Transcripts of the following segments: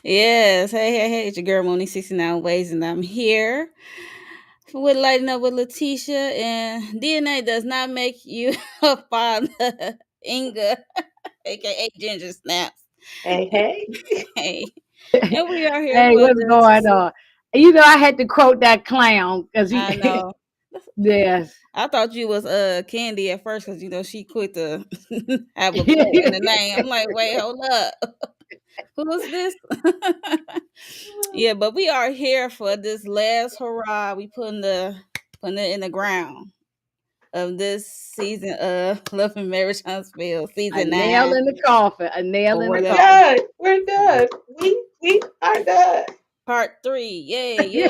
Yes. Hey. It's your girl Moni 69 Ways, and I'm here with Lighting Up with Letitia. And DNA does not make you a father, Inga, aka Ginger Snaps. Hey, hey. Hey. And we are here Hey, for what's going this. on? I had to quote that clown because I he, know. yes. I thought you was Candy at first because she quit to have a quote in the name. I'm like, wait, hold up. Who's this? Yeah, but we are here for this last hurrah. We putting it in the ground of this season of Love and Marriage Huntsville, A season nail 9 in the coffin. A nail or in the We're whatever. coffin. done. We're done. We are done. Part 3. Yay.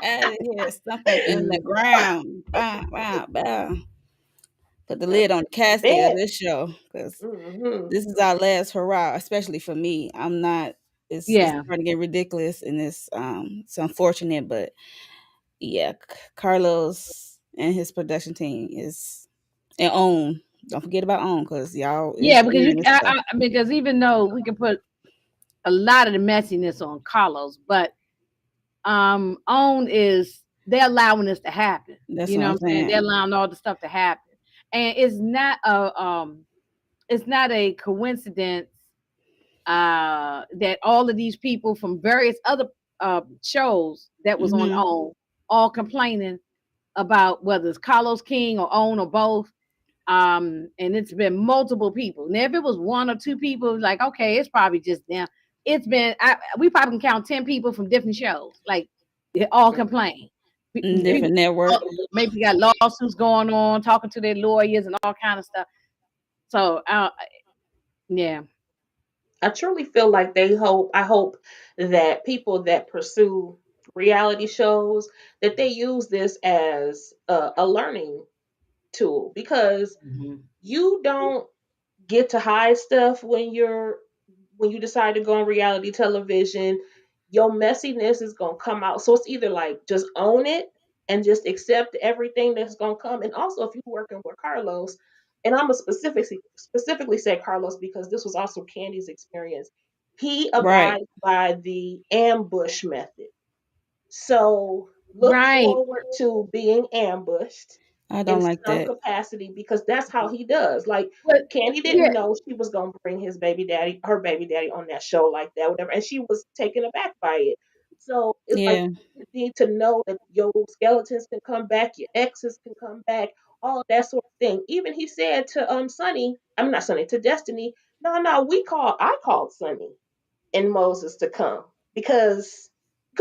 Out of here. Something in the ground. Bow, bow, bow. Put the lid on the casket of Bed. this show because Mm-hmm. this is our last hurrah, especially for me. I'm not. It's Yeah. starting to get ridiculous and it's unfortunate, but yeah, Carlos and his production team is and own. Don't forget about own because y'all Yeah, is because owning this stuff. because even though we can put a lot of the messiness on Carlos, but own is they're allowing this to happen. That's You what know I'm what I'm saying? They're saying. allowing all the stuff to happen. And it's not a coincidence that all of these people from various other shows that was on Hmm. OWN all complaining about whether it's Carlos King or OWN or both. And it's been multiple people. Now, if it was one or two people, like okay, it's probably just them. It's been we probably can count 10 people from different shows. Like they all complain. People Different network. maybe got lawsuits going on, talking to their lawyers and all kind of stuff. So yeah, I truly feel like I hope that people that pursue reality shows that they use this as a learning tool because Mhm. you don't get to hide stuff when you decide to go on reality television. Your messiness is gonna come out. So it's either like just own it and just accept everything that's gonna come. And also if you're working with Carlos, and I'm gonna specifically say Carlos because this was also Candy's experience. He Right. abides by the ambush method. So look Right. forward to being ambushed I in don't like some that. capacity because that's how he does. Like But Candy yeah, didn't know she was gonna bring her baby daddy on that show like that, whatever, and she was taken aback by it. So it's like Yeah. you need to know that your skeletons can come back, your exes can come back, all of that sort of thing. Even he said to Sunny, I'm not Sunny, to Destiny, no, I called Sunny and Moses to come because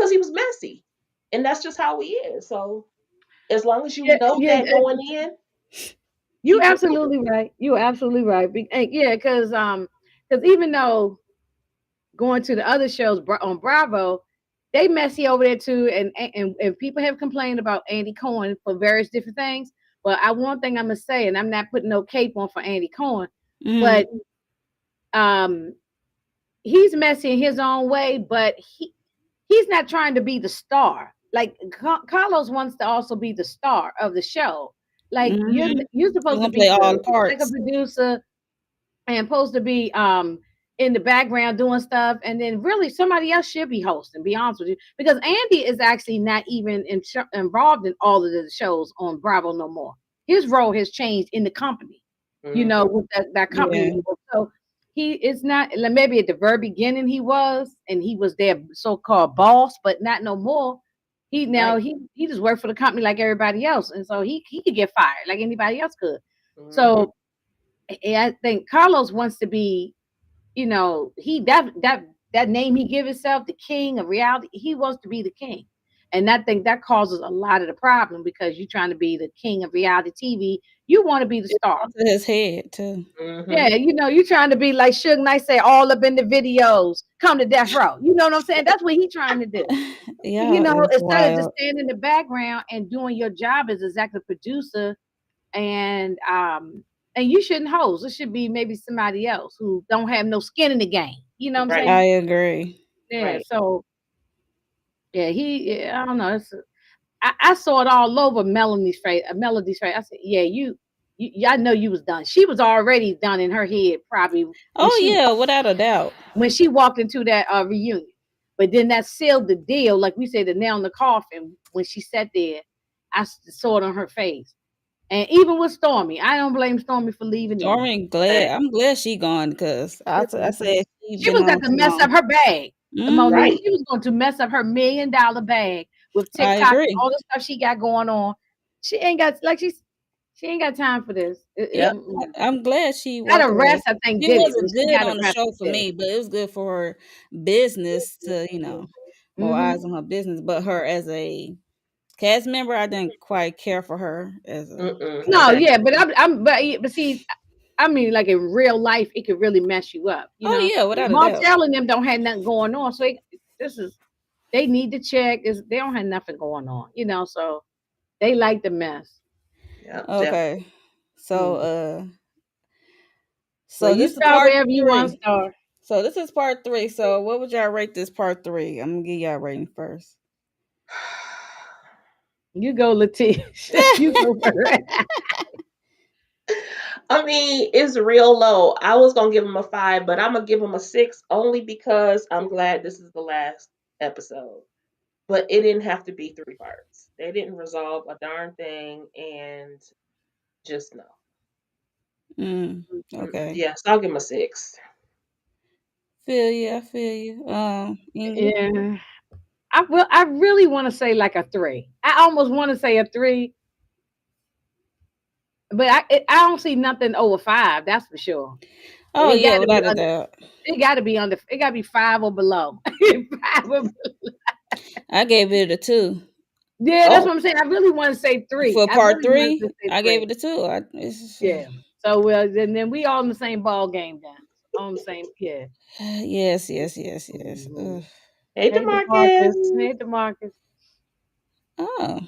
he was messy. And that's just how he is. So as long as you yeah, know yeah. that going in, You keep it moving. absolutely right. You absolutely right. Yeah, because even though going to the other shows on Bravo, they messy over there too, and people have complained about Andy Cohen for various different things. But one thing I'm gonna say, and I'm not putting no cape on for Andy Cohen, Hmm. but um, he's messy in his own way, but he's not trying to be the star. Like Carlos wants to also be the star of the show. Like Hmm. you're You're supposed to gonna play be all the like a parts. producer and supposed to be in the background doing stuff, and then really somebody else should be hosting. Be honest with you, because Andy is actually not even involved in all of the shows on Bravo no more. His role has changed in the company, Hmm. with that company. Yeah. So he is not like maybe at the very beginning he was, and he was their so-called boss, but not no more. He now Right. he just worked for the company like everybody else, and so he could get fired like anybody else could. Hmm. So I think Carlos wants to be, he that name he give himself, the king of reality. He wants to be the king, and I think that causes a lot of the problem because you're trying to be the king of reality TV. You want to be the It's star. onto his head too. Hmm. Yeah, you're trying to be like Suge Knight say, all up in the videos, come to death row. You know what I'm saying? That's what he's trying to do. Yeah, it's Instead of just wild. standing in the background and doing your job as executive producer, and you shouldn't host. It should be maybe somebody else who don't have no skin in the game. You know what I'm Right. I saying? agree. Yeah. Right. So yeah, I don't know. I saw it all over Melody's face. I said, yeah, you. I know you was done. She was already done in her head probably when Oh she yeah, without a doubt. walked into that reunion. But then that sealed the deal, like we said, the nail in the coffin. When she sat there, saw it on her face. And even with Stormy, I don't blame Stormy for leaving either. I'm glad she gone because I said she She been was on got to too mess up long. her bag. Hmm. Monique, Right. she was going to mess up her $1 million bag with I TikTok and agree. all the stuff she got going on. She ain't got she ain't got time for this. Yep. I'm glad she That walked away. arrest, I think, It did it. When wasn't she good got on the arrested, show for did it. me, but it was good for her business to, more Hmm. eyes on her business. But her as a cast member, I didn't quite care for her as a Mm-mm. No, cast Same. yeah, member. but but see, I mean, like in real life, it could really mess you up. Oh yeah, without a doubt. Martell and them don't have nothing going on, so this is they need to check. They don't have nothing going on, so they like the mess. Yep. Definitely. Okay. So Mm. Well, so you this is start part wherever you want to three. start. So this is part three. So what would y'all rate this part three? I'm gonna give y'all a rating first. You go, Letitia. You go first. I mean, it's real low. I was gonna give him a 5, but I'm gonna give him a 6 only because I'm glad this is the last episode. But it didn't have to be 3 parts. They didn't resolve a darn thing, and just no. Mm, Mm-mm. okay. Yeah, so I'll give him a 6. Feel you. I feel you. Ingrid. Yeah, I really want to say like a 3. I almost want to say a 3, but I don't see nothing over 5. That's for sure. Oh It got yeah, to be without a under. doubt. It got to be under. It got to be 5 or below. 5 or, I gave it a 2. yeah, that's Oh, what I'm saying. I really want to say 3. For I part really want to three, say I gave 3. it a 2. It's, Yeah. So then we all in the same ball game then. On the same. Yeah. yes, yes, yes, yes. Mhm. Ugh. hey, Hey, Demarcus. Demarcus. Hey, Demarcus. Oh,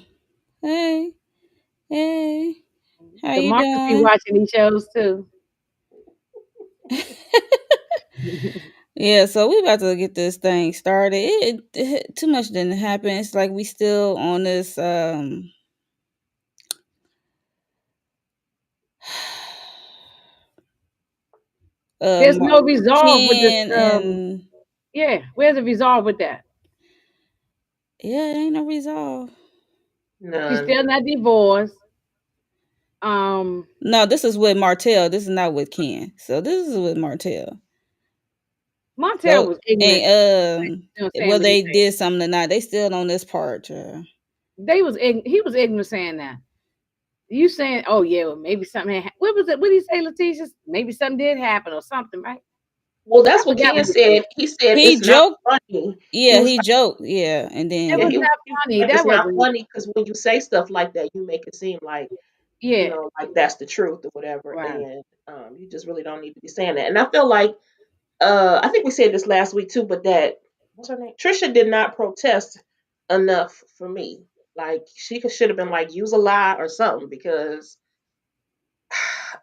hey, hey, how you Demarcus be doing? watching these shows too. Yeah, so we about to get this thing started. Too much didn't happen. It's like we still on this There's no Mark resolve with this. Ken and Yeah, where's the resolve with that? yeah, it ain't no resolve. She's None. still not divorced. Um, No, this is with Martell. This is not with Ken. So this is with Martell. Montel So was ignorant. and Saying what whether he they said. did something or not, they still on this part. He was ignorant saying that. You saying, oh yeah, well, maybe something what was it? What did he say, Letitia? Maybe something did happen or something, right? Well, I that's what forgot Ken what he said. said. He said He it's not joked. funny. He Yeah, was he joked. Yeah, and It Yeah, was then not he was funny. like, That it's not wasn't. funny because when you say stuff like that, you make it seem like, Yeah, like that's the truth or whatever. right. And you just really don't need to be saying that. And I feel like, I think we said this last week too, but that, what's her name? Trisha did not protest enough for me. Like, should have been like, use a lie or something because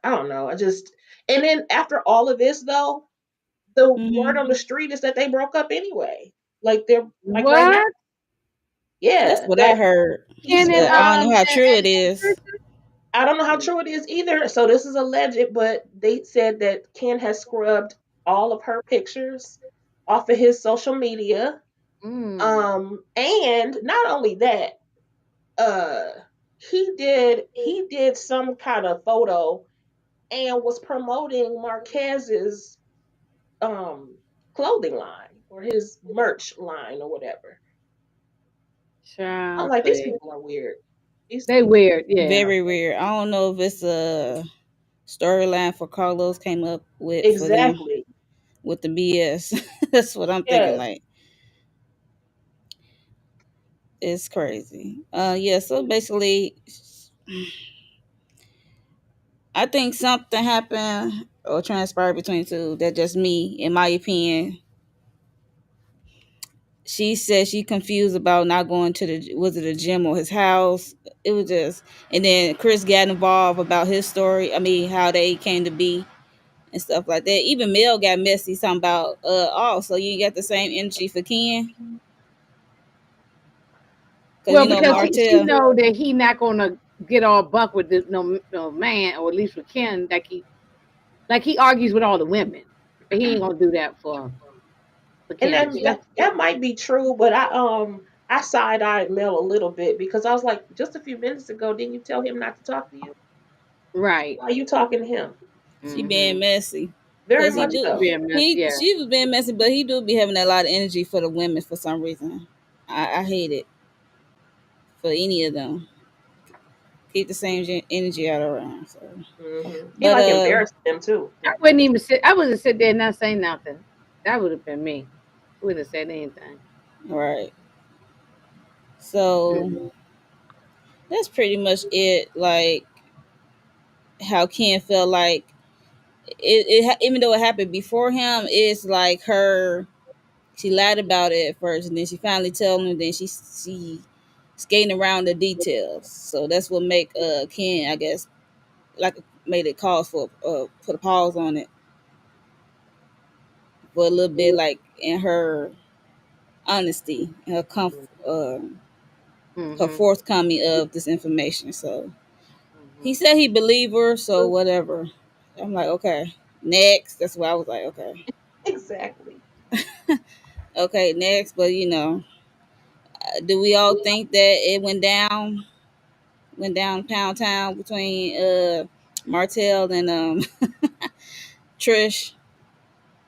I don't know. And then after all of this, though, the word mhm. on the street is that they broke up anyway. Like, they're like right now. What? That's Yeah, what I that heard, Ken he's and but I don't know how true it and is. I don't know how true it is either. So this is alleged, but they said that Ken has scrubbed all of her pictures off of his social media. Mm. And not only that, uh he did some kind of photo and was promoting Marquez's um clothing line or his merch line or whatever. I'm Child, like, these please. people are weird. These They people weird, yeah. are Very weird. weird. I don't know if it's a storyline for Carlos came up with for them Exactly. with the BS. That's what I'm thinking. Yes. Like it's crazy. Yeah. So basically, I think something happened or transpired between two. That just me, in my opinion. She said she confused about not going to the was it a gym or his house. It was just, and then Chris got involved about his story. I mean, how they came to be and stuff like that. Even Mel got messy talking about oh, so you got the same energy for Ken because Well, you know because she Martell. know that he not gonna. get all buck with this no man, or at least with Ken, like he argues with all the women, but he ain't gonna do that for And then Candace. that might be true, but I side eyed Mel a little bit because I was like, just a few minutes ago, didn't you tell him not to talk to you? Right. Why are you talking to him? She being Mm-hmm. messy. Very Cause he much do so. Be a mess. Yeah. she was being messy, but he do be having a lot of energy for the women for some reason. I hate it for any of them. Keep the same energy out around. So, He but like embarrassing them too. I wouldn't even sit. I wouldn't sit there and not say nothing. That would have been me. Wouldn't have said anything. right. So Mm-hmm. that's pretty much it. Like how Ken felt like even though it happened before him, it's like her. She lied about it at first, and then she finally told him. Then she skating around the details. So that's what make Ken, I guess, like made it cause for put a pause on it for a little bit, like in her honesty and her Mm-hmm. forthcoming of this information. So he Mm-hmm. said he believed her, so whatever. I'm like, okay, next. That's why I was like, okay, Exactly. okay, next. But do we all think that it went down Pound Town between Martell and Trish?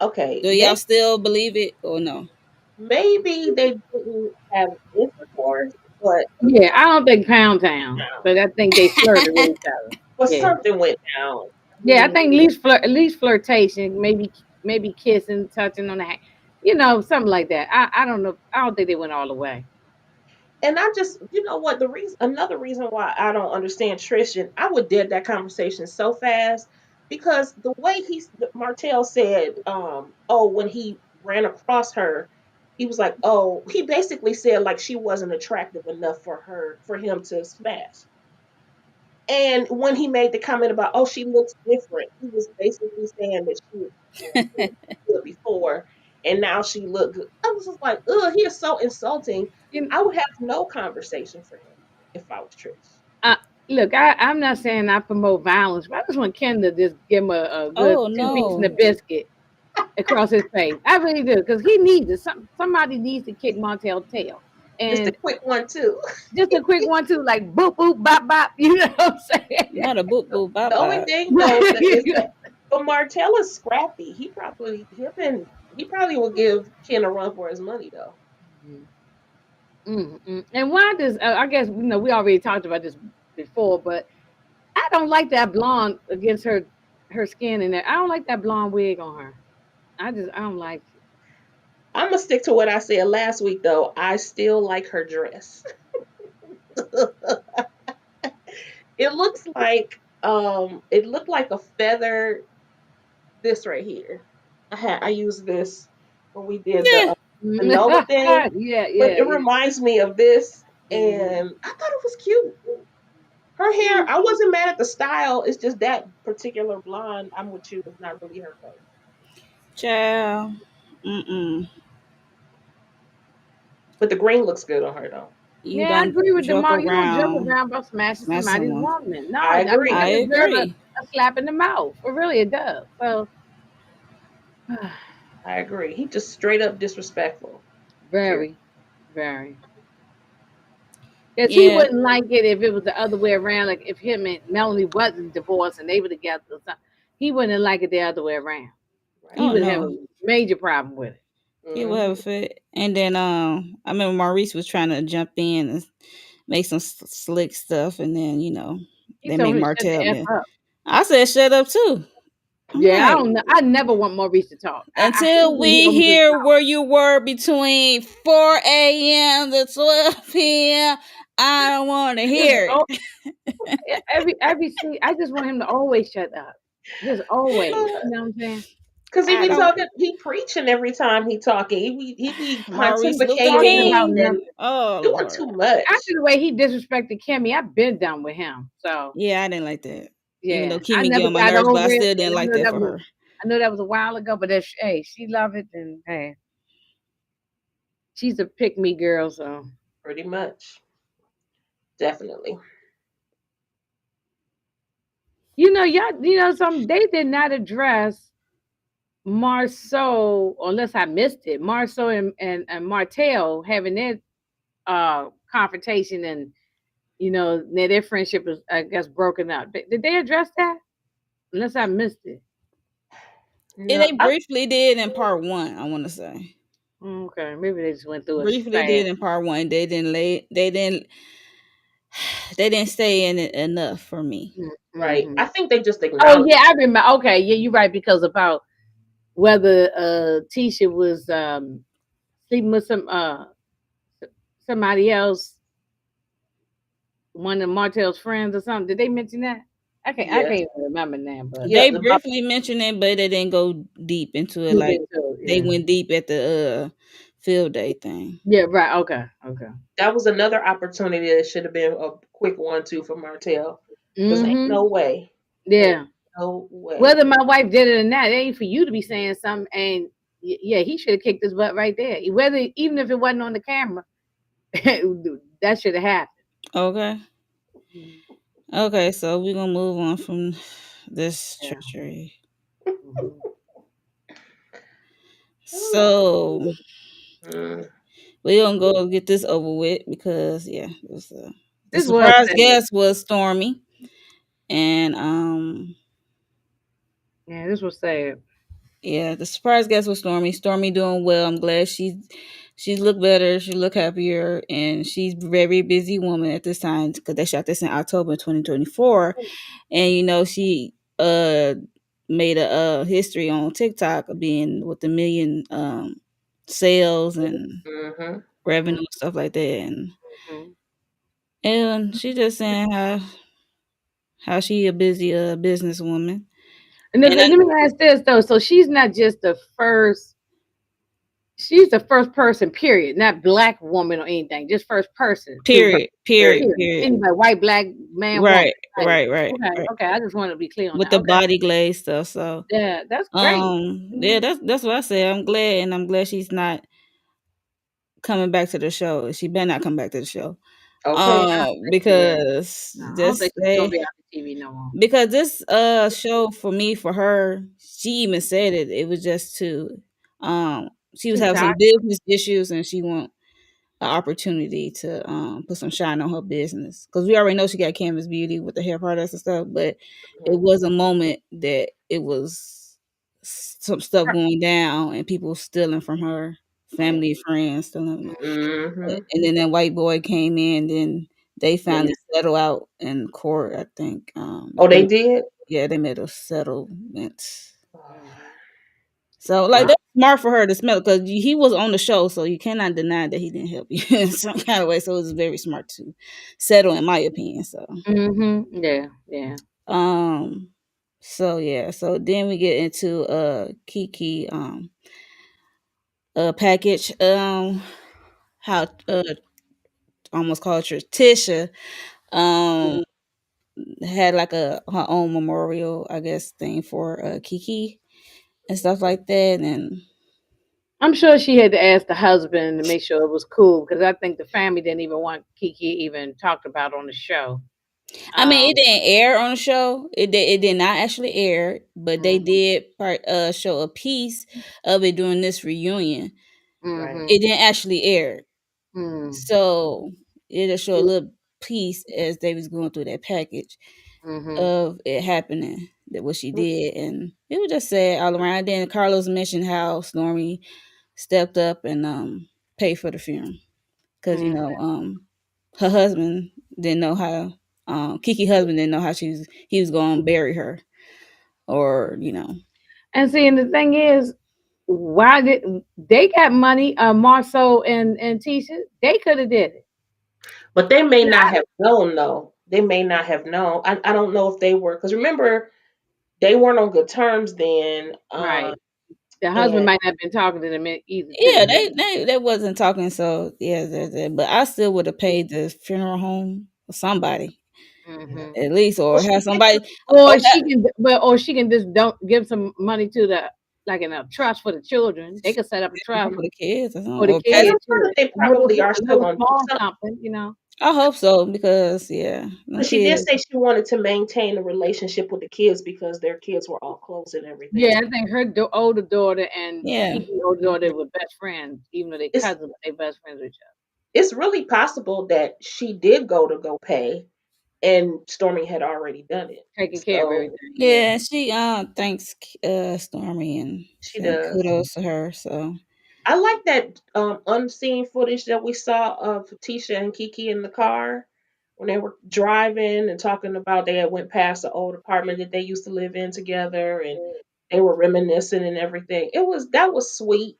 Okay, Do y'all still believe it or no? maybe they didn't have intercourse, but Yeah, I don't think Pound Town, but I think they flirted with each other. Yeah. something went down. I Yeah, I mean, think at least flirtation, maybe kissing, touching on the hand, something like that. I don't know. I don't think they went all the way. and I just, you know what, the reason, another reason why I don't understand Tristan, I would dead that conversation so fast because the way Martell said, oh, when he ran across her, he was like, oh, he basically said like she wasn't attractive enough for him to smash. And when he made the comment about, oh, she looks different, he was basically saying that she was good before and now she looked good. I was just like, ugh, he is so insulting. You I would have no conversation for him if I was Trish. uh, Look, I'm not saying I promote violence, but I just want Ken to just give him a good Oh two piece and a no, biscuit across his face. I really do, because he needs it. Somebody needs to kick Montel's tail, Just a and quick one too. just a quick one too, like boop boop bop bop. You know what I'm saying? not a boop boop bop The only bop. thing though is that but Martell is scrappy. He probably will give Ken a run for his money though. Mm-mm. And why does I guess we already talked about this before, but I don't like that blonde against her skin in there. I don't like that blonde wig on her. I don't like it. I'm gonna stick to what I said last week though. I still like her dress. It looks like it looked like a feather. This right here. I used this when we did Yeah, the Nova thing, Yeah, but yeah, it yeah. reminds me of this, Hmm. and I thought it was cute. Her hair, I wasn't mad at the style. It's just that particular blonde. I'm with you. It's not really her color, child. Mm-mm. but the green looks good on her though. You Yeah, I don't agree with joke Demar. You don't joke around, around about smashing smash somebody's someone. woman. No, I I mean agree. I that deserves agree. a slap in the mouth. It really it does. So I agree. He just straight up disrespectful. Period. very, very. Because he Yeah. wouldn't like it if it was the other way around. Like if him and Melanie wasn't divorced and they were together or something, he wouldn't like it the other way around. Right. He Oh would have a no, major problem with it. he will have a Hmm. fit. And then I remember Maurice was trying to jump in and make some slick stuff, and then He they told make him to shut the Martell. F Then up. I said, "Shut up too." I'm Yeah, I like, don't know. I never want Maurice to talk. I hate until when he we don't just hear talk. where you were between 4 a.m. to 12 p.m., I don't want to Just hear oh, it. every see, I just want him to always shut up. Just always. You know what I'm saying? Cause he I be don't. talking, he preaching every time he talking. He be Maurice Luther Talking pontificating about King. and nothing. Oh doing Lord. too much. After the way he disrespected Kimmy, I've been done with him. So Yeah, I didn't like that. Even though yeah, I Kimmy get never on my got nerves, but over I it. still didn't And like that for her. I know that was a while ago, but if hey, she love it, and hey, she's a pick me girl. So Pretty much. Definitely. Some they did not address Marceau, unless I missed it. Marceau and Martell having their confrontation, and their friendship is, I guess, broken up. Did they address that? Unless I missed it. And No, they briefly did in part one, I want to say. Okay, maybe they just went through it Briefly did fast. in part one. They didn't stay in it enough for me. right. I Mm-hmm. think they just Oh acknowledge. yeah, I remember. Okay, yeah, you're right, because about whether Tisha was sleeping with somebody else, one of Martell's friends or something. Did they mention that? I Yes. can't even remember now, but Yep. They briefly mentioned it, but they didn't go deep into it. deep Like into it, they yeah. went deep at the field day thing. Yeah, right. Okay, okay. That was another opportunity that should have been a quick one too for Martell. Because ain't Mm-hmm. no way. Ain't Yeah. no way. Whether my wife did it or not, it ain't for you to be saying something. And yeah, he should have kicked his butt right there. Whether even if it wasn't on the camera, that should have happened. Okay. Okay, so we're gonna move on from this Yeah. treachery. Mhm. So Mm. we're gonna go get this over with because the This was surprise sad. guest was Stormy. And Yeah, this was sad. yeah, the surprise guest was Stormy. Stormy doing well. I'm glad she's look better. She look happier, and she's a very busy woman at this time because they shot this in October 2024. And she made a history on TikTok of being with a million sales and Mm-hmm. revenue and stuff like that. Mhm. And she just saying how she a busy businesswoman. And And let me ask this though. So she's not just the first. She's the first person, period, not black woman or anything. Just first person to period, Period. period, period. period. Anybody, white, black, man, woman. Right, Right. right, right, Okay. right. Okay. I just want to be clear on With that. the Okay. body glaze stuff. So Yeah, that's great. yeah, Mhm. that's what I say. I'm glad, and I'm glad she's not coming back to the show. She better not come back to the show. Okay. Yeah, I don't think she will. Because No, I don't this think she's gonna they be on the TV no more. because this show for me, for her, she even said it was just to she was Too having some tired. business issues, and she want an opportunity to put some shine on her business, because we already know she got Canvas Beauty with the hair products and stuff, but it Mhm. was a moment that it was some stuff going down and people stealing from her, family, friends stealing. Mm-hmm. And then that white boy came in, then they Yeah. finally settle out in court, I think. Oh, they did. Yeah, they made a settlement. Oh, So like Wow. that's smart for her to smell, because he was on the show, so you cannot deny that he didn't help you in some kind of way. So it was very smart to settle, in my opinion. So Yeah. Yeah. um so yeah, so then we get into Keke package, how almost called her Tisha, um had like her own memorial, I guess, thing for Keke and stuff like that. And I'm sure she had to ask the husband to make sure it was cool, because I think the family didn't even want Kiki even talked about on the show. I mean, it Um. didn't air on the show. It did not actually air, but they did show a piece of it during this reunion. right. Mm-hmm. It didn't actually air, Mm-hmm. so it just showed a little piece as they was going through that package Mm-hmm. of it happening, that what she did, and it was just sad all around. Then Carlos mentioned how Stormy stepped up and paid for the funeral, because her husband didn't know how, Kiki husband didn't know how he was going to bury her, or And see, and the thing is, why did they got money? Marceau and Tisha, they could have did it. But they may not Yeah, have known though. They may not have known. I don't know if they were, because remember they weren't on good terms then. right. The husband And might not have been talking to them either, yeah, too. they wasn't talking. So yeah, but I still would have paid the funeral home for somebody, Hmm. at least, well, or she have did. somebody, or Or she can, or she can just don't give some money to the, like, in a trust for the children. They could set up a trust for the kids or for something, the or And pass. I'm kids, sure too. that they A little, probably are a still little going to do small something. something. I hope so because yeah, them But she did kids. say she wanted to maintain a relationship with the kids because their kids were all close and Yeah, everything. I think her older daughter and Yeah. Kiki's older daughter were best friends, even though they It's cousins, but they best friends with each it's really possible that she did go pay and Stormy had already done it. other, taking care of So everything. Yeah, Yeah, she thanks Stormy and she saying does. kudos to her. So I like that unseen footage that we saw of Tisha and Keke in the car when they were driving and talking about they had went past the old apartment that they used to live in together and they were reminiscing and everything. That was sweet.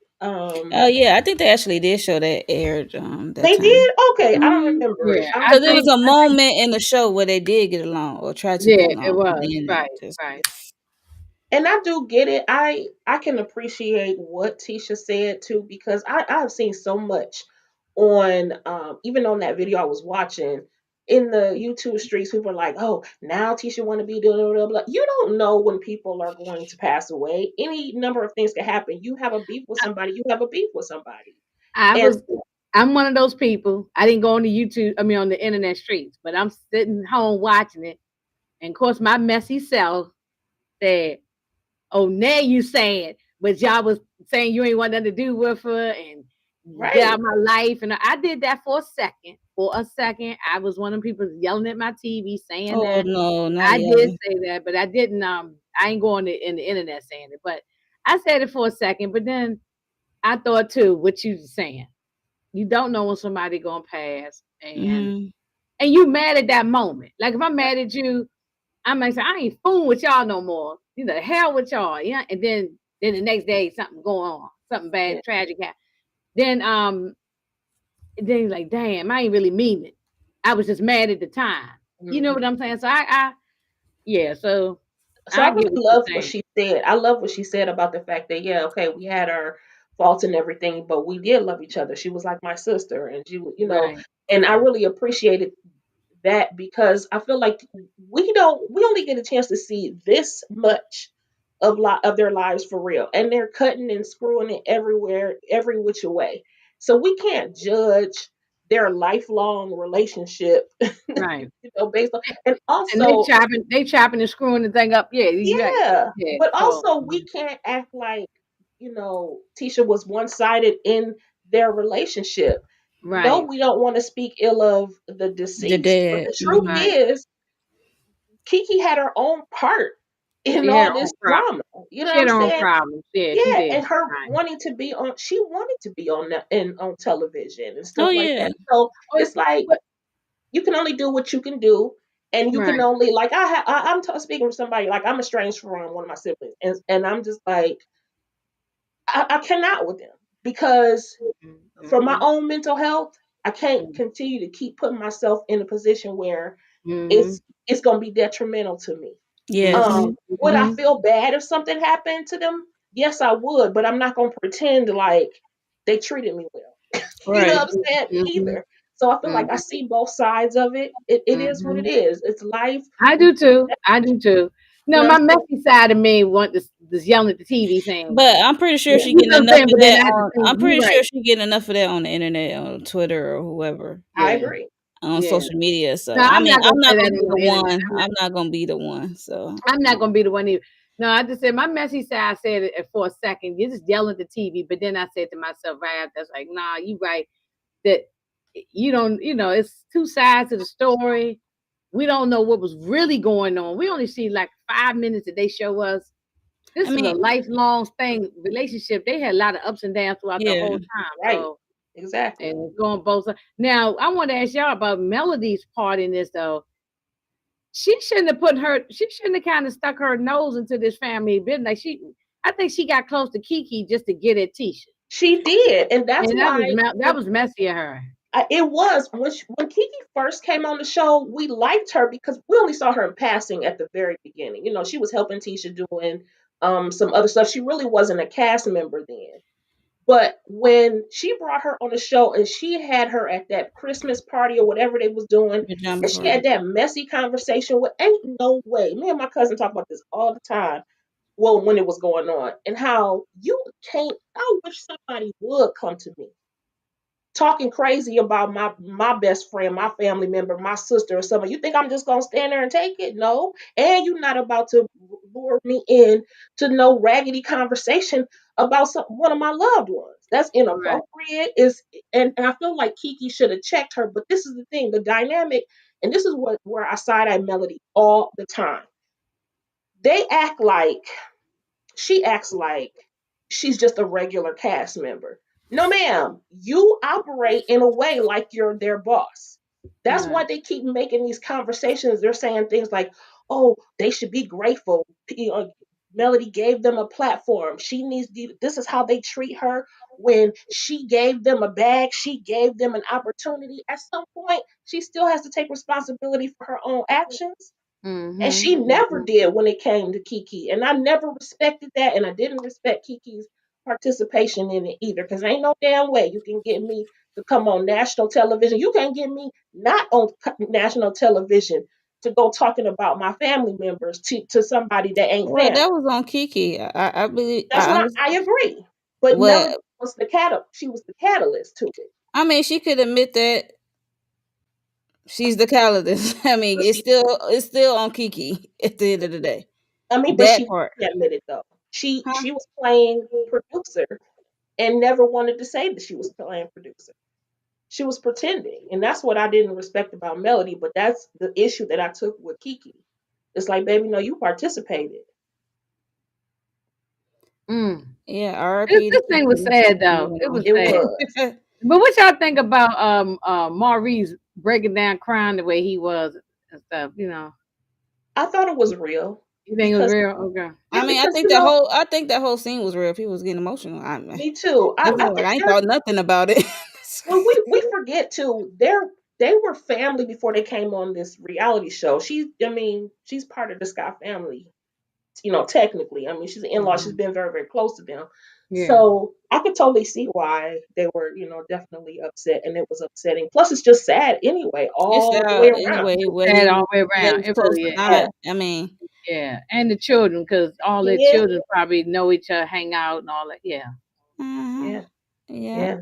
oh yeah, I think they actually did show that aired that They time. did? Okay, I don't Mhm. remember it. yeah. I I Because don't it know. was think, a moment in the show where they did get along or tried to get yeah, it along, and was then right, it just right. And I do get it. I can appreciate what Tisha said too because I've seen so much on even on that video I was watching in the YouTube streets. People are like, "Oh, now Tisha want to be doing blah, blah blah." You don't know when people are going to pass away. Any number of things can happen. You have a beef with somebody. You have a beef with somebody, I and was. I'm one of those people. I didn't go on the YouTube. I mean, on the internet streets, but I'm sitting home watching it, and of course, my messy self said, "Oh, now you saying, but y'all was saying you ain't want nothing to do with her and get right, out of my life." And I did that for a second. For a second, I was one of the people yelling at my TV saying oh that. no, not I did yelling. say that, but I didn't. I ain't going in the internet saying it, but I said it for a second. But then I thought too, what you saying. You don't know when somebody gonna pass, Mhm. and you mad at that moment. Like if I'm right, mad at you, I might say I ain't fooling with y'all no more. You know, the hell with y'all. Yeah, and then the next day something going on, something yeah, bad, tragic happen. Then then you're like, damn, I ain't really mean it. I was just mad at the time. You know what hmm. I'm saying? So I yeah. So So I I really get what you're loved what saying. she said. I love what she said about the fact that yeah, okay, we had our faults and everything, but we did love each other. She was like my sister, and Right, and I really appreciated that because I feel like we only get a chance to see this much of their lives for real, and they're cutting and screwing it everywhere, every which way. So we can't judge their lifelong relationship, right. based on and And also they chopping and screwing the thing up. Yeah, you right. yeah, Yeah. but So also we can't act like, Tisha was one-sided in their relationship. No, right, we don't want to speak ill of the The deceased, but dad. the truth Mhm. right. is Kiki had her own part in She had all her own this problem. drama. You know She what I'm had her own saying? problems. Yeah, she Yeah, did. and her Right. wanting to be on she wanted to be on on television and Oh stuff like yeah. that. So But, it's like but you can only do what you can do, and you can right. only like speaking with somebody like I'm estranged from one of my siblings, and I'm just like I cannot with them because for my Mm-hmm. own mental health, I can't continue to keep putting myself in a position where Mm-hmm. it's going to be detrimental to me. Yes. Would I Mm-hmm. feel bad if something happened to them? Yes, I would, but I'm not going to pretend like they treated me well. You know Right. what I'm saying? Mm-hmm. Either. So I feel like I Mm-hmm. see both sides of it. It is what Mm-hmm. it is. It's life. I We, do too. I do too. you No, know what my I'm saying? messy side of me want this yelling at the TV saying, But I'm pretty sure yeah, she you getting know what I'm enough saying? of But then that I have to on. think, I'm you pretty right. sure she getting enough of that on the internet, on Twitter or whoever, I Yeah. agree. on Yeah. social media. So No, I I'm mean, not I'm gonna say not that gonna be on the the internet. one. I'm not gonna be the one. So I'm not gonna be the one either. No, I just said my messy side. I said it for a second. You just yelling at the TV, but then I said to myself right after, I was like, nah, you right. That you don't, it's two sides to the story. We don't know what was really going on. We only see like 5 minutes that they show us. I This is a mean, lifelong thing relationship. They had a lot of ups and downs throughout the yeah. whole time. Right. So Exactly. and it's going both sides. Now I want to ask y'all about Melody's part in this though. She shouldn't have kind of stuck her nose into this family business. Like I think she got close to Keke just to get at Tisha. She did, and that's And why that was messy of her. it was when Kiki first came on the show. We liked her because we only saw her in passing at the very beginning. She was helping Tisha doing some other stuff. She really wasn't a cast member then. But when she brought her on the show and she had her at that Christmas party or whatever they was doing, Pajama and she party. had that messy conversation with ain't no way. Me and my cousin talk about this all the time. Well, when it was going on, and how you can't. I wish somebody would come to me talking crazy about my best friend, my family member, my sister, or something. You think I'm just gonna stand there and take it? No. And you're not about to lure me in to no raggedy conversation about one of my loved ones. That's Right. inappropriate. Is and I feel like Keke should have checked her. But this is the thing, the dynamic, and this is what where I side eye Melody all the time. They act like she acts like she's just a regular cast member. No, ma'am, you operate in a way like you're their boss. That's why Right. they keep making these conversations. They're saying things like, oh, they should be grateful. Melody gave them a platform. She needs, this is how they treat her. When she gave them a bag, she gave them an opportunity. At some point, she still has to take responsibility for her own actions. And Mm-hmm. she never did when it came to Keke. And I never respected that. And I didn't respect Keke's participation in it either. Because ain't no damn way you can get me to come on national television. You can't get me not on national television to go talking about my family members to somebody that ain't Well, family. that was on Keke. I believe That's I what understand. I agree. But Melody What was she was the catalyst to it. I mean, she could admit that she's the catalyst. I mean, But she, it's still on Keke at the end of the day. I mean, but That she part, didn't admit it though. huh? She was playing producer and never wanted to say that she was playing producer. She was pretending. And that's what I didn't respect about Melody, but that's the issue that I took with Keke. It's like, baby, no, you participated. Mm. Yeah, This, RP to this thing was Keke. sad though. Moving It was It sad. was. on. But what y'all think about Maurice breaking down crying the way he was and stuff, you know? I thought it was real You think it was because, real? Okay. yeah, I mean, because, you know, I think that whole scene was real. People was getting emotional. me too. I I feel like think I ain't they're, thought nothing about it. well, we forget too, they were family before they came on this reality show. I mean, she's part of the Scott family, technically. I mean, she's an in-law. She's Hmm. been very, very close to them. Yeah. So I could totally see why they were, definitely upset, and it was upsetting. Plus, it's just sad anyway, It's all the way sad around. anyway, Sad all the way whether they around. was It close really or is. Yeah, not. I mean, Yeah. And the children, because all their yeah, children probably know each other, hang out and all that. Yeah. uh yeah, yeah. yeah.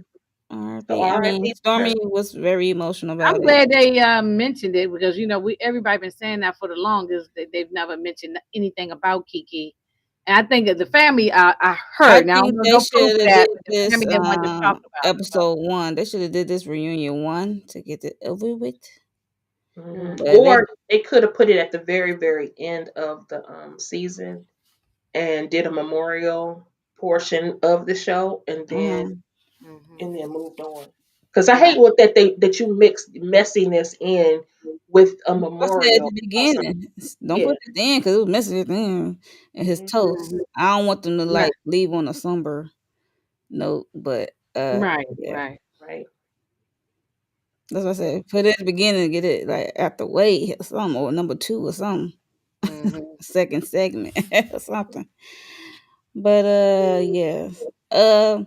So RP. I mean, R.I.P. to Stormy her. was very emotional I'm about it. glad they mentioned it because we everybody been saying that for the longest. They've never mentioned anything about Kiki, and I think that the family I I heard. Now I don't think know they no proof should of have that, did but the this family didn't want to talk about it. So. episode one. They should have did this reunion one to get it over with. But they Or they could have put it at the very, very end of the season and did a memorial portion of the show, uh and Hmm. then moved on. Because I Right. hate what that you mix messiness in with a I said at memorial the of something. beginning, don't Yeah. put it in because it was messing with him and his toast. Hmm. Hmm. I don't want them to Right. like leave on a somber note, but Right. yeah. Right. Right. That's what I said. Put it at the beginning and get it like at the way or something or number two or something. Hmm. Second segment or something. But yes. Uh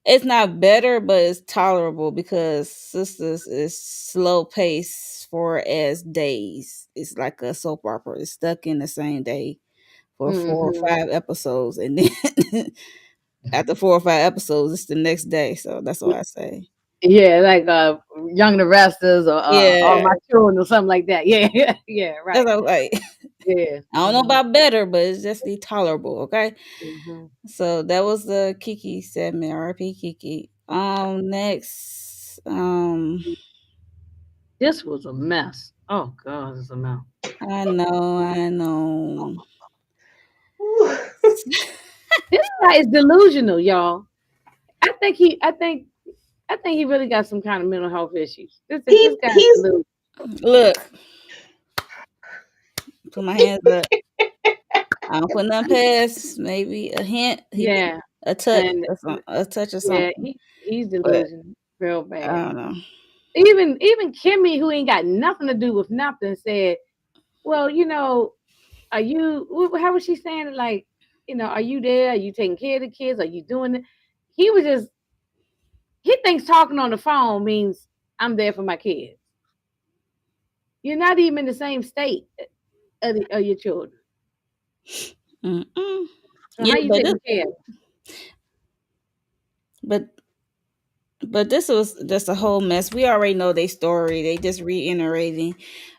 it's not better, but it's tolerable because Sisters is slow pace for as days. It's like a soap opera. It's stuck in the same day for four or Hmm. five episodes, and then after 4 or 5 episodes, it's the next day. So that's what I say. Yeah, like Young the Restos or All Yeah, My Children or something like that. Yeah. Yeah. that's Right. what I'm like. Yeah. I don't know about better, but it's just the tolerable. Okay. Hmm. So that was the Kiki segment. RP Kiki. Next. This was a mess. Oh God, it's a mess. I know. Ooh. This guy is delusional, y'all. I think he really got some kind of mental health issues. This guy's He's delusional. Look, put my hands up. I don't put nothing past. Maybe a hint. He need Yeah, a touch and or something, a touch or yeah, something. he's But delusional, real I bad. don't know. Even Kimmy, who ain't got nothing to do with nothing, said, "Well, are you? How was she saying it? Like, are you there? Are you taking care of the kids? Are you doing it?" He was just he thinks talking on the phone means I'm there for my kids. You're not even in the same state of your children. Mm-mm. So Yeah, how you taking care of them? but But this was just a whole mess. We already know their story. They just reiterating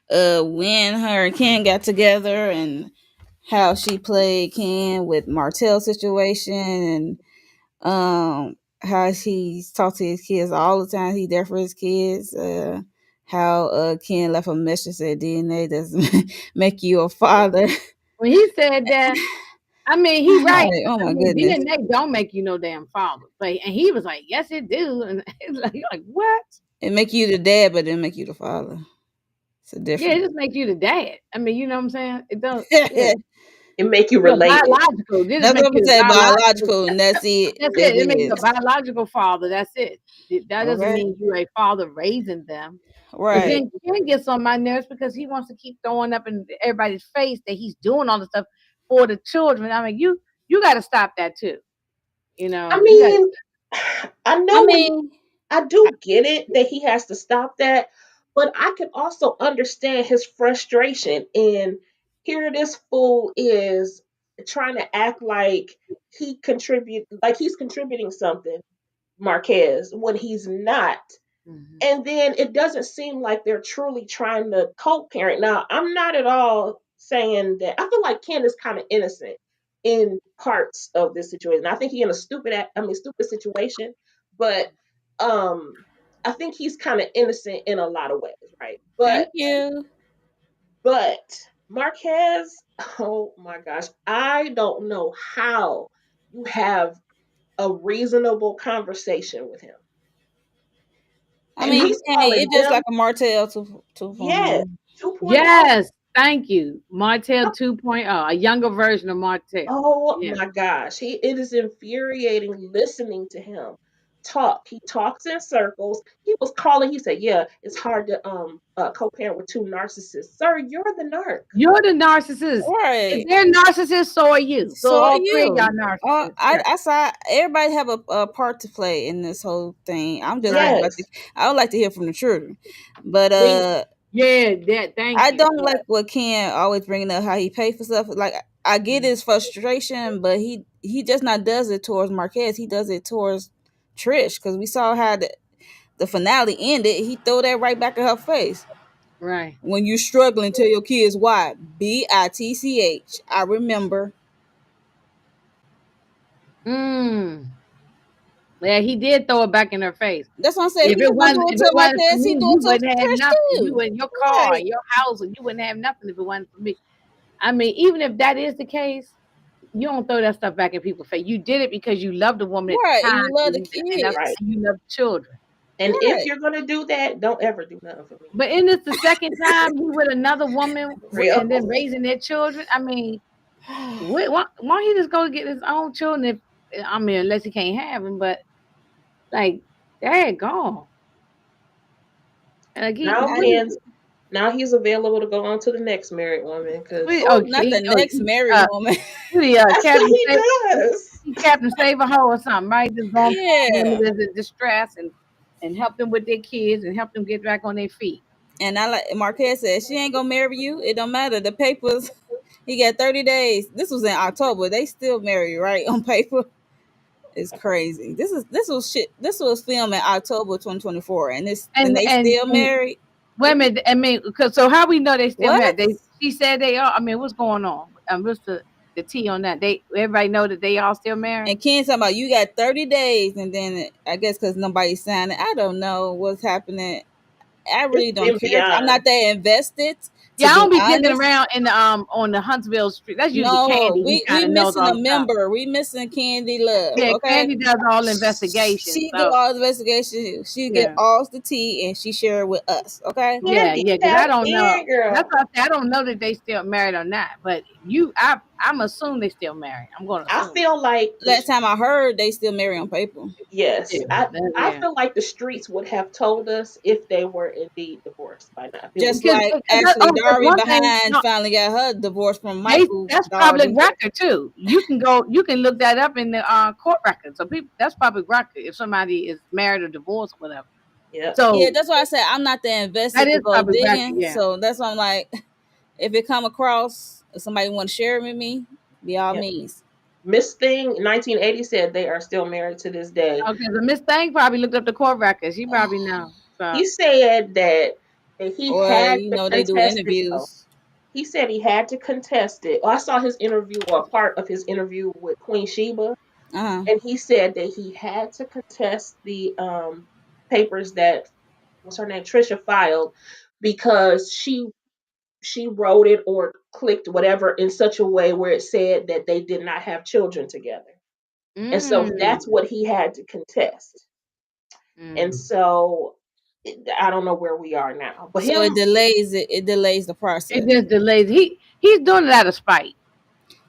when her and Ken got together and how she played Ken with Martell situation and how he's talked to his kids all the time. He there for his kids. How Ken left a message that DNA doesn't make you a father. When he said that, I mean, he right. Like, oh I my mean, goodness. DNA don't make you no damn father. But and he was like, yes, it do. And it's like, you're like, what? It make you the dad, but it didn't make you the father. It's a Yeah, it difference. just makes you the dad. I mean, you know what I'm saying? It don't. Yeah, That's It make you you're related. biological. They just what make I'm you a saying. biological. Biological, and that's it. That's It it. It makes you a is. biological father. That's it. That doesn't Okay. mean you're a father raising them. But Right. then Ken gets on my nerves because he wants to keep throwing up in everybody's face that he's doing all the stuff for the children. I mean, you got to stop that too. You I know, you got. mean, I I know when mean, I do get it that he has to stop that, but I can also understand his frustration. And here this fool is trying to act like he's contributing something, Marquez, when he's not. Mhm. And then it doesn't seem like they're truly trying to co-parent. Now, I'm not at all saying that. I feel like Ken is kind of innocent in parts of this situation. I think he's in a stupid situation, but um, I think he's kind of innocent in a lot of ways, right? thank you. But Marquez, oh my gosh, I don't know how you have a reasonable conversation with him, I and mean, you he's can't. calling It's just them. like a Martell 2.0. Yes, 2.0. Yes, thank you, Martell 2.0, a younger version of Martell. Oh Yeah, my gosh. It is infuriating listening to him talk. He talks in circles. He said, yeah, it's hard to co-parent with two narcissists. Sir, you're the narc. you're the narcissist. If Right. they're narcissists, so are you. So So are all three of y'all you. narcissists. I Yeah, I saw everybody have a part to play in this whole thing. I'm just right. like to, Yes. I would like to hear from the children, but We Yeah, that. Thank I you. don't like what Ken always bringing up how he pay for stuff. Like I get his frustration, but he just not does it towards Marquez. He does it towards Trish because we saw how the finale ended. He throw that right back in her face. Right. When you're struggling, tell your kids why. BITCH. I remember. Mm. Yeah, he did throw it back in her face. That's what I said. He not gonna do it If to it wasn't for Marquez. He me, do you it to wouldn't have Trish nothing. You too. and your car, Right. your house, and you wouldn't have nothing if it wasn't for me. I mean, even if that is the case, you don't throw that stuff back in people's face. You did it because you loved the woman at the Right. And time, you love the right. kids. and you love the children. And if Right. you're gonna do that, don't ever do nothing for me. But in this the second time he with another woman Real. and then raising their children. I mean, why he just go get his own children? If I mean, unless he can't have them, but like, dad gone. Like he, Now I, what is Ken's now he's available to go on to the next married woman what, because oh, not okay, the next married woman. what he, that's what he does. Captain Save a Hoe or something, right? Just going to Yeah. women that's in distress and help them with their kids and help them get back on their feet. And I like Marquez said she ain't gonna marry you. It don't matter. The papers. He got 30 days. This was in October. They still married, right? On paper. It's crazy. This was shit. This was filmed in October 2024, and And they and still and married. wait a minute. I mean, so how we know they still What? married? She said they are. I mean, what's going on? What's the tea on that? Everybody know that they all still married. And Ken talking about you got 30 days, and then I guess because nobody signed it. I don't know what's happening. I It's really don't been care. I'm beyond. not that invested, to Yeah, I be don't be digging honest. around in the on the Huntsville street. That's usually No, Candy who we kind of knows missing all a the stuff. member. We missing Candy Love. Yeah, Okay, Candy does all the investigations. she do So all the investigation. She get yeah. all the tea and she share it with us. Okay. Yeah, Candy, yeah, because I tap don't know. in, That's girl. why I say I don't know that they still married or not. But I'm assuming they still married. I'm going to I assume. feel like Last time I heard, they still marry on paper. yes, Yeah, I yeah. feel like the streets would have told us if they were indeed divorced by now. If it was Just Because like oh, Ashley that's Darby one thing. behind No, finally got her divorce from Michael that's public Darby. record too. You can look that up in the court record. So people, that's public record if somebody is married or divorced, or whatever. yeah, Yeah, So that's why I said I'm not that that invested to is go public record. digging. Yeah. So that's why I'm like, if it come across, if somebody want to share it with me, be all yeah. means. Miss Thing 1980 said they are still married to this day. Okay, so Miss Thing probably looked up the court records. She probably know. So He said that he Or had you to know they do contest it though. interviews. He said he had to contest it. I saw his interview or a part of his interview with Queen Sheba, Uh-huh. and he said that he had to contest the papers that what's her name Trisha filed because she wrote it or clicked whatever in such a way where it said that they did not have children together. And so that's mm, what he had to contest. And mm. so I don't know where we are now. But So him, it delays the It process. just delays. He's doing it out of spite.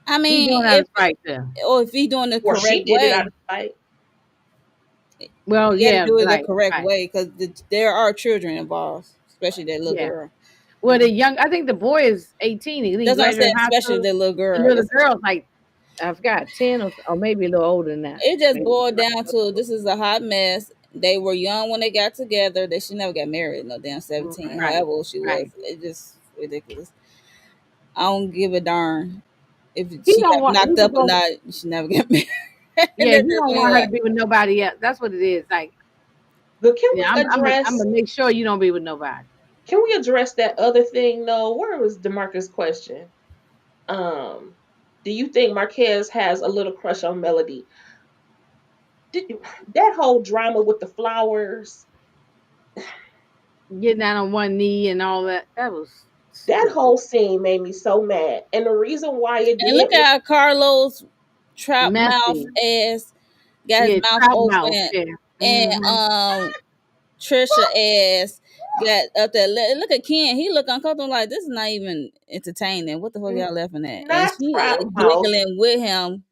I He's mean, doing it out of spite there. if he's doing the or she correct did it out way, of spite. Well, you got to yeah, do it the right, correct right, way because there are children involved, especially that little yeah. girl. Well, the young, I think the boy is 18. He That's what I'm saying, graduated high especially school. the little The girl. little girl's like, I forgot, 10 or maybe a little older than that. It just Maybe. boiled down to this is a hot mess. They were young when they got together. They should never got married. No damn 17. Right, However old she was, right. it just ridiculous. I don't give a darn if He she don't got want. knocked He up or don't. not. You should never get married. Yeah, That's he just don't me. want her to Like, be with nobody else. That's what it is. Like, But yeah, I'm gonna make sure you don't be with nobody. can we address that other thing though? Where was DeMarcus' question? Um, do you think Marquez has a little crush on Melody? Did, that whole drama with the flowers, Getting down on one knee and all that. That was that stupid, whole scene made me so mad. And the reason why it and did look was at how Carlos trap mouth messy. ass got his Yeah, mouth trout mouth. open, Yeah. and Hmm. Trisha ass got up there. Look at Ken. He look uncomfortable. Like this is not even entertaining. What the fuck y'all laughing at? And not she trout mouth. giggling with him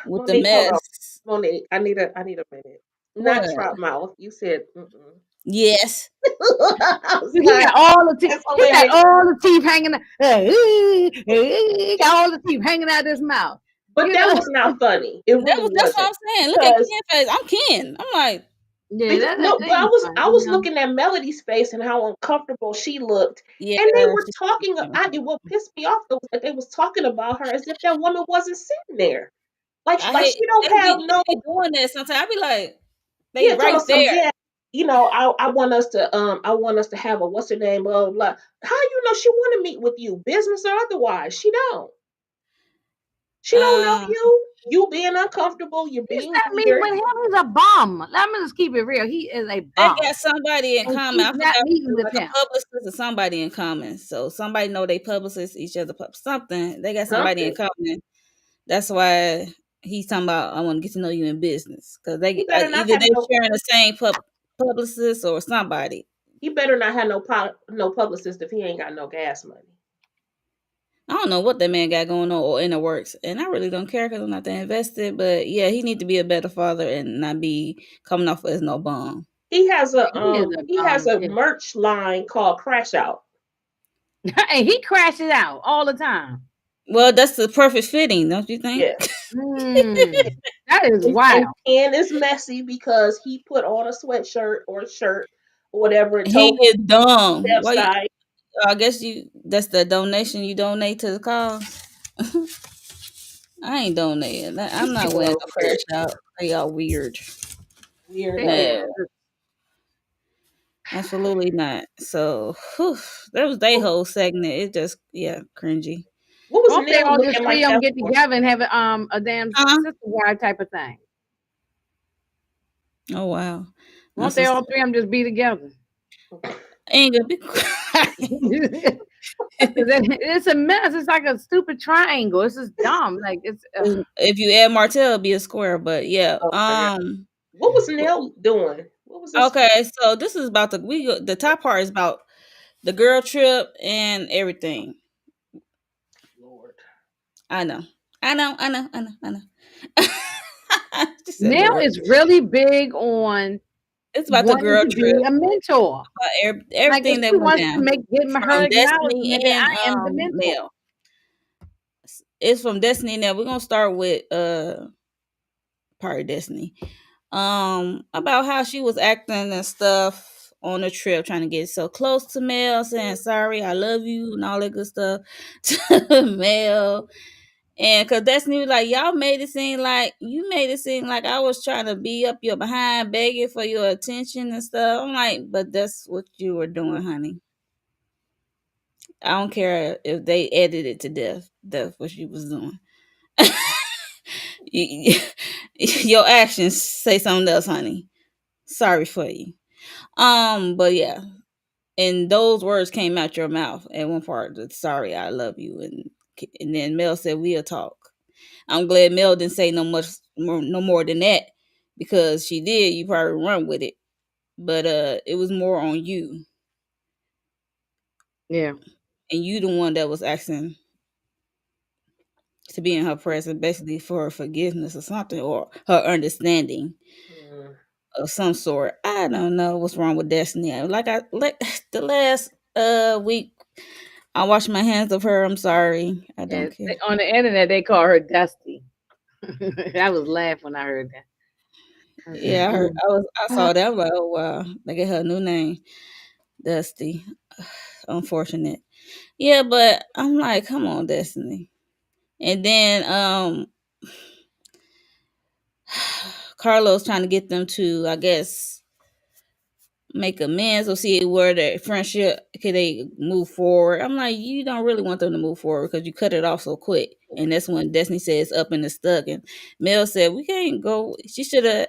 with the Monique, hold on. mess. Monique, I need a minute. Not What? trout mouth. You said mm-mm. Yes. I was He like, got all the teeth. that's He got hilarious. all the teeth hanging. He got all the teeth hanging out his mouth. But You that know. was not funny. It really That's what wasn't. I'm saying. Look at Because Ken face. I'm Ken. I'm like, Yeah, because that no, but I ain't was funny. I You was know. looking at Melody's face and how uncomfortable she looked. yeah. And they were She, talking what pissed me off though was that they was talking about her as if that woman wasn't sitting there. I Like hate she don't have no they be doing that sometimes. I be like, they yeah, tell right us some there. yeah. I want us to have a what's her name, blah blah blah. How you know she wanna meet with you, business or otherwise? She don't. She don't know Um, you. You being uncomfortable, you're He's being not meeting weird. with him. He's a bum. Let me just keep it real. He is a they bum, got somebody in and common. she's I not forgot meeting with like a him. publicist or somebody in common. So somebody know they publicist each other something. They got somebody in Something. common. That's why he's talking about I want to get to know you in business because they He better not either have they no sharing the same publicist or somebody. he better not have no publicist if he ain't got no gas money. I don't know what that man got going on or in the works, and I really don't care because I'm not that invested. But yeah, he need to be a better father and not be coming off as no bum. He is a He has bum a too, merch line called Crash Out. and he crashes out all the time. Well, that's the perfect fitting, don't you think? Yeah. Mm, that is And wild. Ken is messy because he put on a sweatshirt or a shirt or whatever and He told is dumb. the Why? side. I guess you. That's the donation you donate to the cause. I ain't donating. I'm These not people wearing are no weird. crash out. They all weird. Weird They as No, are. absolutely not. So whew, that was their whole segment. It just cringy. what was Won't they Neil all just looking three like of them that get for? together and have a damn Huh? sister wife type of thing? Oh wow. Won't That's they just all three of them just be together? ain't gonna be quiet. It's a mess. It's like a stupid triangle. It's just dumb. Like it's. If you add Martell, it'd be a square. But yeah. Oh my god. What was Neil doing? What was this? Okay. So this is about the top part is about the girl trip and everything. Lord. I know. I know. I know. I know. I know. She said, Now "Lord, is really big on it's about the wanting girl to trip, be a mentor. everything Like if that she went wants to down make get her from Destiny acknowledgement that and I am the mentor. Mel. It's from Destiny. Now we're gonna start with part of Destiny. About how she was acting and stuff on the trip, trying to get so close to Mel, saying sorry, I love you, and all that good stuff to Mel. And cause Destiny was like, y'all made it seem like you made it seem like I was trying to be up your behind, begging for your attention and stuff. I'm like, but that's what you were doing, honey. I don't care if they edited it to death. That's what she was doing. Your actions say something else, honey. Sorry for you. But yeah, and those words came out your mouth at one part. Sorry, I love you, and then Mel said we'll talk. I'm glad Mel didn't say no more than that, because she did, you probably run with it. But it was more on you, Yeah. and you the one that was asking to be in her presence, basically for her forgiveness or something, or her understanding Mm. of some sort. I don't know what's wrong with Destiny. Like the last week, I washed my hands of her. I'm sorry. I don't And care. on the internet, they call her Dusty. I was laughing when I heard that. I said, Yeah, I saw that. I'm like, oh wow, they get her a new name, Dusty. Unfortunate. Yeah, but I'm like, come on, Destiny. And then Carlos trying to get them to, I guess, make amends or see where their friendship can they move forward. I'm like, you don't really want them to move forward because you cut it off so quick. And that's when Destiny says up and it's stuck. And Mel said, we can't go. She should have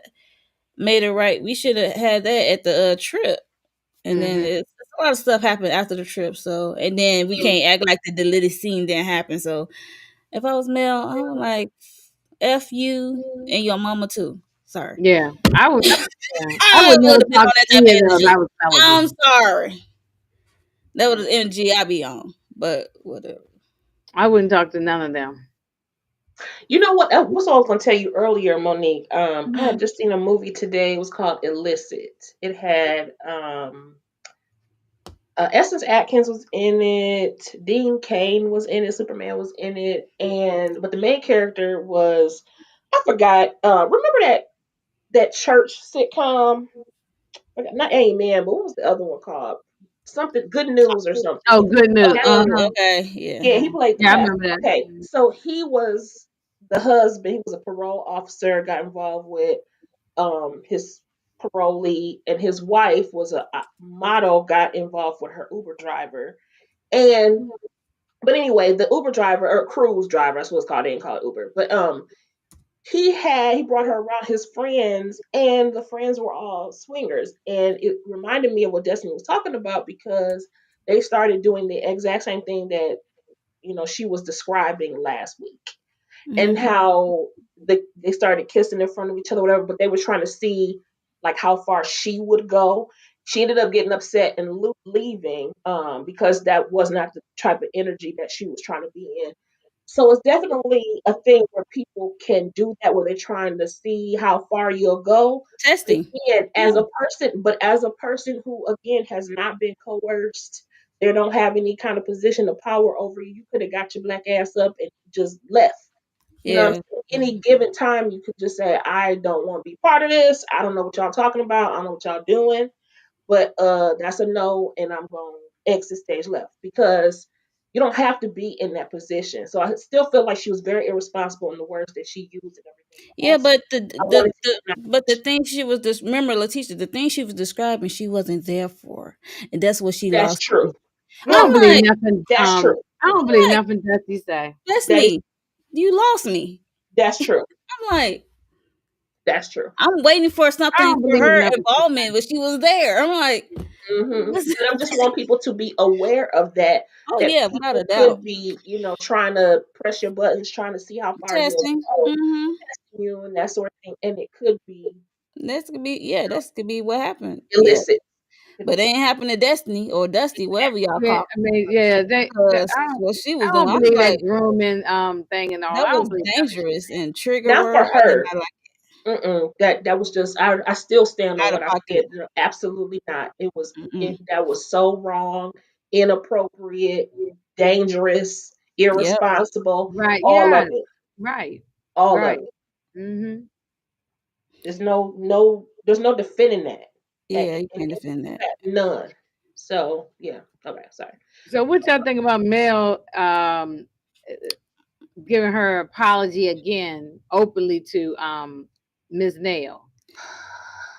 made it right. We should have had that at the trip. And then mm-hmm. it's a lot of stuff happened after the trip. So, and then we can't act like the deleted scene didn't happen. So, if I was Mel, I was like, F you and your mama too. Sorry. Yeah, I would. Yeah, I I would would never have been talk on to that type any of of them if energy. I was I'm television. sorry. That was the energy I be on. But whatever. I wouldn't talk to none of them. You know what? What's all I was gonna tell you earlier, Monique? I Mhm. had just seen a movie today. It was called Illicit. It had Essence Atkins was in it. Dean Kane was in it. Superman was in it, and but the main character was, I forgot. Remember that church sitcom? Not Amen, but what was the other one called? Something Good News or something. Oh, good news. That Uh-huh. Okay. Yeah. Yeah, he played the Yeah, I pastor. remember that. Okay, so he was the husband. He was a parole officer. Got involved with his parolee, and his wife was a model. Got involved with her Uber driver, and but anyway, the Uber driver or cruise driver, that's what it's called. They didn't call it Uber, but he brought her around his friends, and the friends were all swingers, and it reminded me of what Destiny was talking about because they started doing the exact same thing that she was describing last week, and Hmm. how they started kissing in front of each other, whatever. But they were trying to see like how far she would go. She ended up getting upset and leaving because that was not the type of energy that she was trying to be in. So it's definitely a thing where people can do that, where they're trying to see how far you'll go. Testing. Again, Yeah. as a person who again has not been coerced, they don't have any kind of position of power over you. You could have got your black ass up and just left. You know what I'm Yeah. saying? Any given time, you could just say, I don't want to be part of this. I don't know what y'all talking about. I don't know what y'all doing. But that's a no, and I'm going to exit stage left because you don't have to be in that position. So I still feel like she was very irresponsible in the words that she used and everything. But Yeah, also, but I wanted the thing she was just remember, Letitia, the thing she was describing she wasn't there for. And that's what she that's lost. true. I don't No, I'm believe like, nothing. that's true. I don't believe I'm like, nothing Dusty say. That is Destiny, you lost me. that's true. I'm like, That's true. I'm waiting for I something don't for believe her nothing she involvement, say. but she was there. I'm like, what's And I just want people to be aware of that. oh That yeah, without people a doubt. could be, trying to press your buttons, trying to see how far you'll Testing. go, Mm-hmm. testing you and that sort of thing. And it could be That could be, yeah, that could be what happened. Yeah. illicit. Could But it be ain't happened to Destiny or Dusty, whatever y'all Yeah, call I mean, yeah, because what she was I doing, don't I was believe that like, grooming thing and all. that I was don't believe nothing she dangerous and trigger not for word. I did her. not like That was just I still stand on out of what I pocket. said. No, absolutely not. Mm-mm. That was so wrong, inappropriate, dangerous, Yep. irresponsible, right. all Yeah, of it. right, All of right. it. Mhm. There's no defending that. Yeah, you can't defend that. None. So yeah. Okay, sorry. So what y'all think about Mel? giving her apology again openly to Ms. Nail.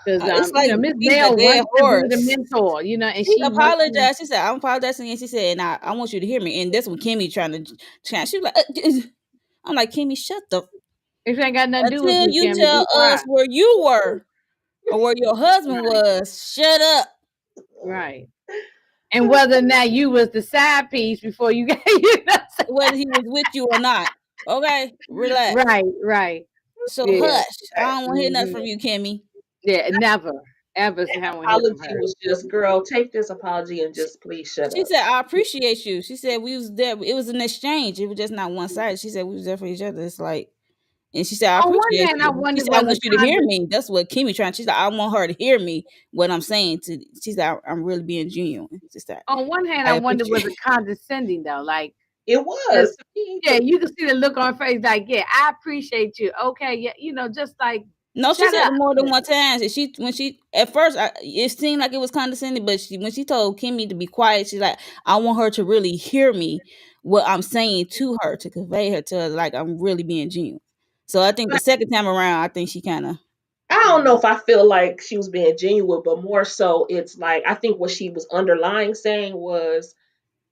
Because It's like Miss beating a Nail dead wants to be the horse. mentor, and She she wants to. apologized. She said, "I'm apologizing," and she said, "And I want you to hear me." And that's when Kimmy trying to chant. She was like, "I'm like Kimmy, shut the It ain't got nothing to do with until you, you Kimmy. tell Be quiet. us where you were or where your husband Right, was. Shut up. right. And whether or not you was the side piece before you got, you know. Whether he was with you or not. Okay, relax. Right, right. So Yeah. hush. I don't want to hear nothing Hmm. from you, Kimmy." Yeah, never, ever haven't hear from Apology her. was just, girl, take this apology and just please shut She up. said, "I appreciate you." She said, "We was there. It was an exchange. It was just not one sided." She said, "We was there for each other." It's like, and she said, "I On one appreciate hand, I you." She wonder said, "I was want a you to hear me." That's what Kimmy trying. She said, "I want her to hear me what I'm saying." To she said, "I'm really being genuine." She said, on one hand, "I I wonder appreciate." was it condescending though, like It just was to me. yeah, you can see the look on her face, like yeah, I appreciate you. Okay, yeah, just like No, she shut said up. it more than Yeah. one time. She when she at first, it seemed like it was condescending, but when she told Kimmy to be quiet, she's like, "I want her to really hear me, what I'm saying to her, to convey her to her, like I'm really being genuine." So I think the But second time around, I think she kind of I don't know if I feel like she was being genuine, but more so it's like I think what she was underlying saying was,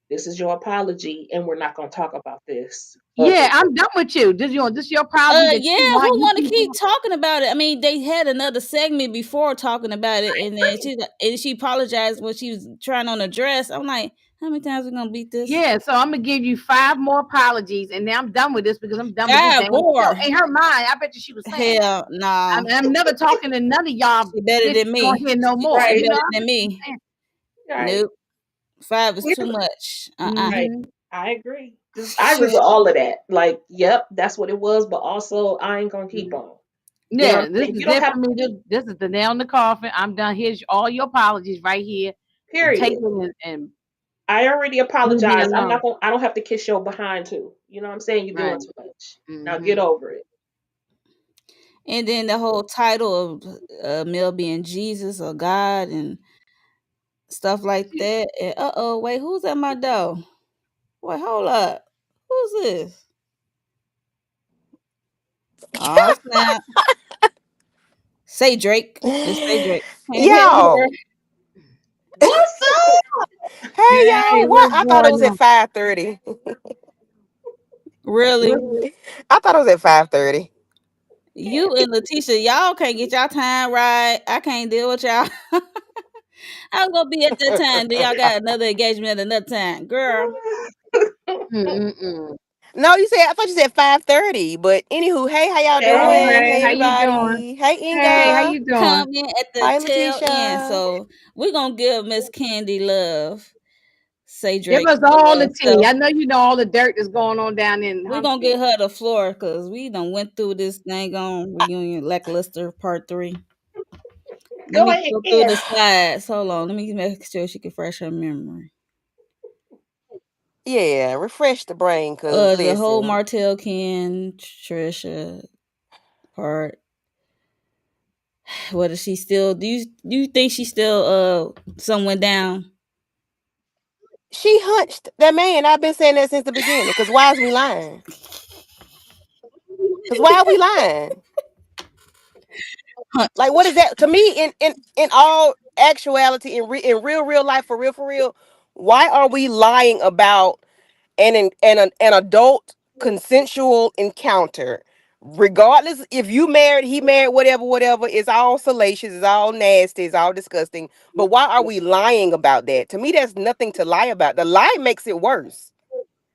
this is your apology and we're not gonna talk about this Yeah, other. I'm done with you. This your apology that you yeah, who want. You want to keep keep on. talking about it? I mean, they had another segment before talking about it, and then she apologized when she was trying on a dress. I'm like, how many times we gonna beat this? Yeah, so I'm gonna give you 5 more apologies, and now I'm done with this because I'm done with this God, damn show. more. In her mind, I bet you she was saying that. Hell, nah. I'm never talking to none of y'all She better bitches than on me. here no more. She Right, better I'm than just me. saying. right. Nope. 5 is too Clearly. much. Right. Mm-hmm. I agree. Just I agree with all of that. Like, yep, that's what it was, but also I ain't gonna keep on. You know what Yeah, I'm this saying? is You don't it have for to me. This, keep, this is the nail in the coffin. I'm done. Here's all your apologies right here. Take period. it and I already leave me apologized. alone. I don't have to kiss your behind too. You know what I'm saying? You're doing Right. too much. Now get Mm-hmm. over it. And then the whole title of Mel being Jesus or God and stuff like that. And wait, who's at my door? Wait, hold up. Who's this? Oh snap! Say Drake. It's Say Drake. Hey, hey, girl. Y'all, What's hey Hey, y'all. What? what's I thought it going was at on? 5:30. Really? What's, I thought it was at 5:30. You and Letitia, y'all can't get y'all time right. I can't deal with y'all. I was gonna be at that time. Then y'all got another engagement at another time, girl. up? mm-mm-mm. No, you said I thought you said 5:30. But anywho, hey, how y'all Oh, doing? Hey. hey, Hey, how you doing? everybody. Hey, Hey, how Inga. you doing? Come in at the Hi, tail end. Letitia. So we're gonna give Miss Candy love. Say Give Drake us all the tea. self. I know you know all the dirt that's going on down in We're gonna get Huntsville. her the floor because we done went through this thing on reunion lackluster part 3. Let Go me ahead. go through the slides. Hold on. Let me make sure she can fresh her memory. Yeah, refresh the brain, cause The whole listen, Martell Ken Trisha part. What is she still? Do you think she still someone down? she hunched that man. I've been saying that since the beginning. Cause why is we lying? Cause why are we lying? Huh. Like, what is that to me? In all actuality, in real life, for real, why are we lying about an adult consensual encounter? Regardless if you married, he married, whatever, it's all salacious, it's all nasty, it's all disgusting. But why are we lying about that? To me, there's nothing to lie about. The lie makes it worse.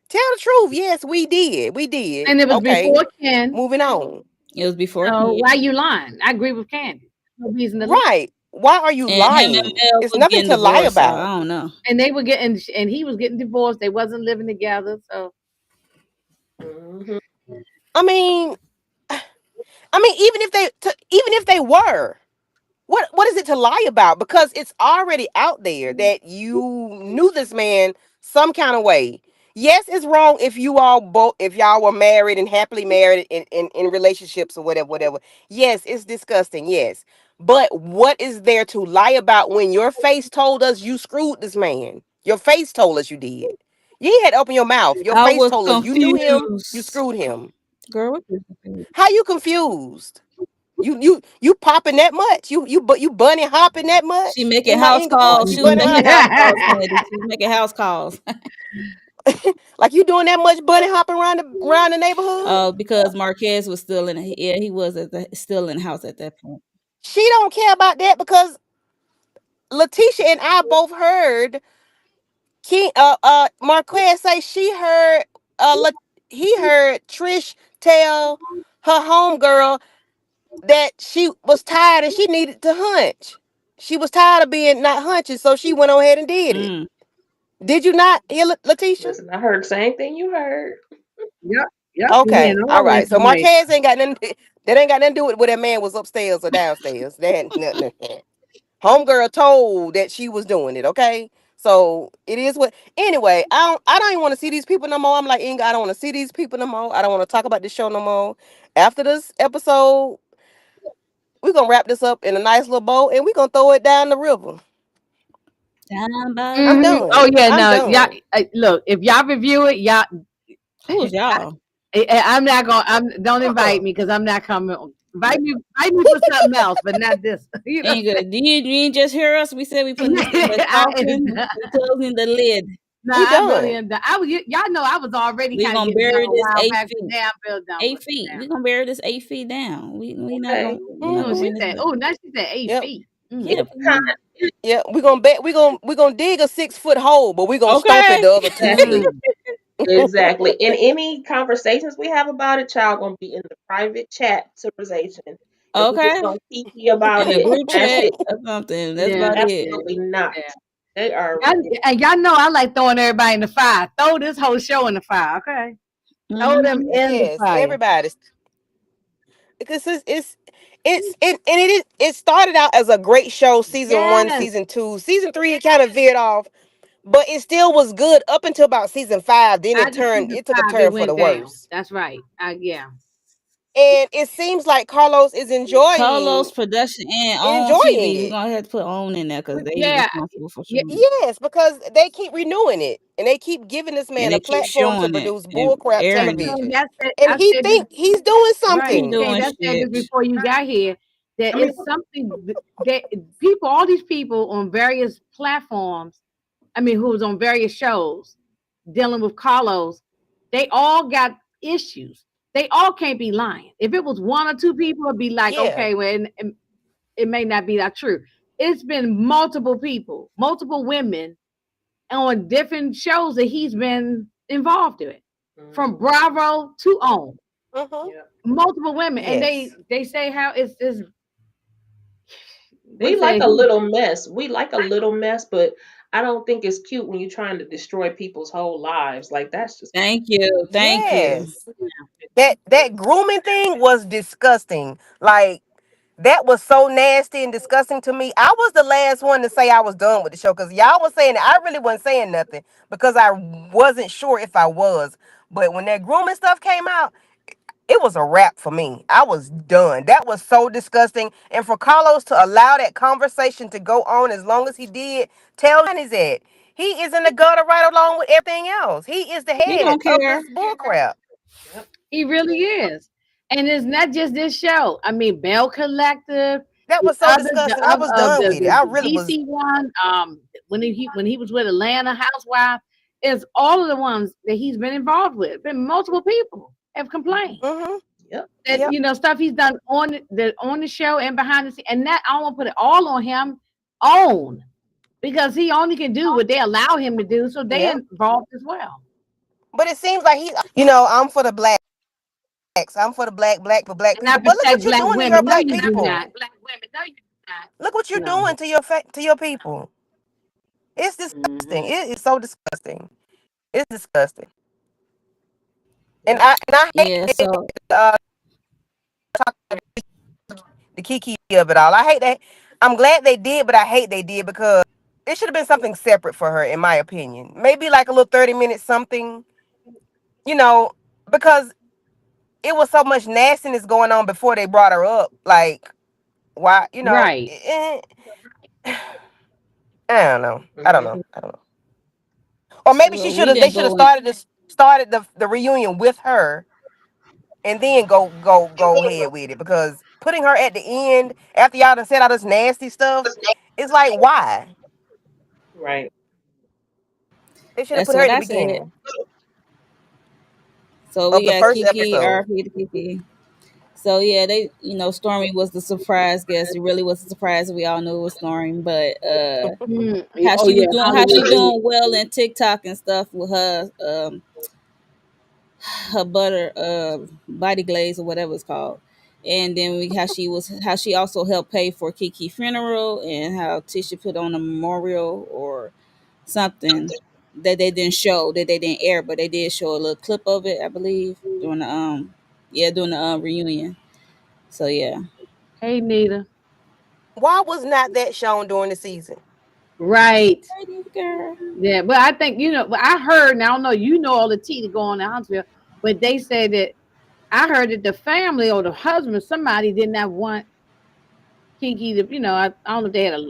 Tell the truth. Yes, we did. We did. And it was Okay, before Ken. moving on. It was before So Ken, why you lying? I agree with Candy. No reason to lie. Right. Why are you and him and lying? Mel It's was nothing getting to lie divorced. So I about. don't know. And they were getting, and he was getting divorced. They wasn't living together. So Hmm. I mean, even if they were, what is it to lie about? Because it's already out there that you knew this man some kind of way. Yes, it's wrong if you all both if y'all were married and happily married in relationships or whatever. Yes, it's disgusting. Yes. But what is there to lie about when your face told us you screwed this man? Your face told us you did. You ain't had to open your mouth. Your I face was told us you knew him. You confused. screwed him. Girl, what you confused? How you confused? You popping that much? You bunny hopping that She much making in my house calls. neighborhood? You She was bunny making hopping house calls, Candy. She was making house calls. like you doing that much bunny hopping around the neighborhood? Because Marquez was still in. Yeah, he was still in the house at that point. She don't care about that because Letitia and I both heard Marquez say she heard he heard Trish tell her homegirl that she was tired and she needed to hunch. She was tired of being not hunching, so she went on ahead and did it. Mm. Did you not hear Letitia? Listen, I heard the same thing you heard. Yep, yep. You hearing Okay, all all the right. So information. Marquez ain't got nothing. That ain't got nothing to do with whether that man was upstairs or downstairs. That had nothing. Homegirl told that she was doing it. Okay, so it is what. Anyway, I don't even want to see these people no more. I'm like Inga, I don't want to see these people no more. I don't want to talk about this show no more. After this episode, we're gonna wrap this up in a nice little bow and we're gonna throw it down the river. Down by the I'm Hmm. Oh done. river. yeah, I'm no, y'all. done. Look, if y'all review it, y'all. Who's y'all? I'm not gonna. Don't invite Uh-uh. me because I'm not coming. Invite me for something else, but not this. You know. Ain't good. You didn't just hear us? We said we putting this in the I, coffin. We closing the lid. no, We I really done. am done. Y'all know I was already We kind of gonna getting done bury a this while back. 8 feet. Damn, Bill done with 8 feet. it We gonna bury this 8 feet down. Okay. We now. not Oh, gonna she bring this said. back. Oh, now she said eight Yep. feet. Yeah. Mm. Kind Yeah. We're gonna bet we're gonna dig a 6 foot hole, but we're gonna stomp it Okay. the other 2 feet. Mm. exactly. And any conversations we have about it, child, gonna be in the private chat conversation. If we just Okay. gonna kiki about In a it, group that's chat it. or something. That's Yeah, about it. Absolutely not. yeah. They are And y'all know I like throwing everybody in the fire. Throw this whole show in the fire, okay? Throw them Hmm. in the Yes, fire. everybody's because and it started out as a great show, season 1, Yes, season 2, season 3 it kind of veered off, but it still was good up until about season 5. Then after season it took a 5, it turn for the went down. worse. That's right. Yeah. And it seems like Carlos is Carlos production and on enjoying TV. We're it. gonna have to put on in there because they Yeah, responsible for yeah. showing it. Yes, because they keep renewing it and they keep giving this And man a they keep platform to showing it produce and bullcrap airing And it. Kay, television. And I he said this think he's doing He right. something. Kay, doing I said this shit. before you got here. That I mean, it's something that people, all these people on various platforms, I mean, who was on various shows dealing with Carlos, they all got issues. They all can't be lying. If it was one or two people, it'd be like, Yeah. okay, well, it may not be that true. It's been multiple people, multiple women on different shows that he's been involved in, from mhm, Bravo to OWN. Uh-huh. yeah. Multiple women, and Yes. they say how it's they We like say a he little mess. We like a little mess, but I don't think it's cute when you're trying to destroy people's whole lives. Like that's just Thank you. Thank you. Yes. That grooming thing was disgusting. Like that was so nasty and disgusting to me. I was the last one to say I was done with the show because y'all was saying it. I really wasn't saying nothing because I wasn't sure if I was. But when that grooming stuff came out, it was a wrap for me. I was done. That was so disgusting. And for Carlos to allow that conversation to go on as long as he did, tell is that he is in the gutter right along with everything else. He is the He head don't of care. this bullcrap. yep. he really is, and it's not just this show. I mean, Bell Collective, That the was so other, the disgusting. I other, was done with it. I the really was. DC one, when he was with Atlanta Housewives, is all of the ones that he's been involved with. Been multiple people have complained Mm-hmm. Yep. that Yep. stuff he's done on the show and behind the scene, and that I won't put it all on him own because he only can do what they allow him to do, so they Yep. involved as well. But it seems like I'm for the blacks. I'm for the black for black And I people. But look protect what you're black doing to your women. No, black you do people. not. Look what you're No. doing to your people. It's disgusting. Hmm. It is so disgusting. It's disgusting. And Yep. I hate Yeah, so uh the Keke of it all. I hate that. I'm glad they did, but I hate they did because it should have been something separate for her, in my opinion. Maybe like a little 30 minutes something, you know, because it was so much nastiness going on before they brought her up. Like, why, Right. I don't know. I don't Mhm. know. I don't know. Or maybe she Well, should we have. They didn't should have go in. started the reunion with her, and then go ahead with it. Because putting her at the end after y'all done said all this nasty stuff, it's like why? Right. They should have That's put her what at the I said. beginning So of we the got first Keke, episode. RP to Keke. So yeah, Stormi was the surprise guest. It really was a surprise. We all knew it was Stormi, but Mm. how Oh she was yeah, doing, how she Hollywood. doing well in TikTok and stuff with her butter body glaze or whatever it's called. And then how she also helped pay for Kiki funeral, and how Tisha put on a memorial or something that they didn't show, that they didn't air, but they did show a little clip of it, I believe, during the reunion. So yeah. Hey Nita. Why was not that shown during the season? Right. Lady girl. Yeah, but I think but I heard. Now I don't know. You know all the tea to go on in Huntsville, but they said that I heard that the family or the husband, somebody did not want Kiki to. I don't know if they had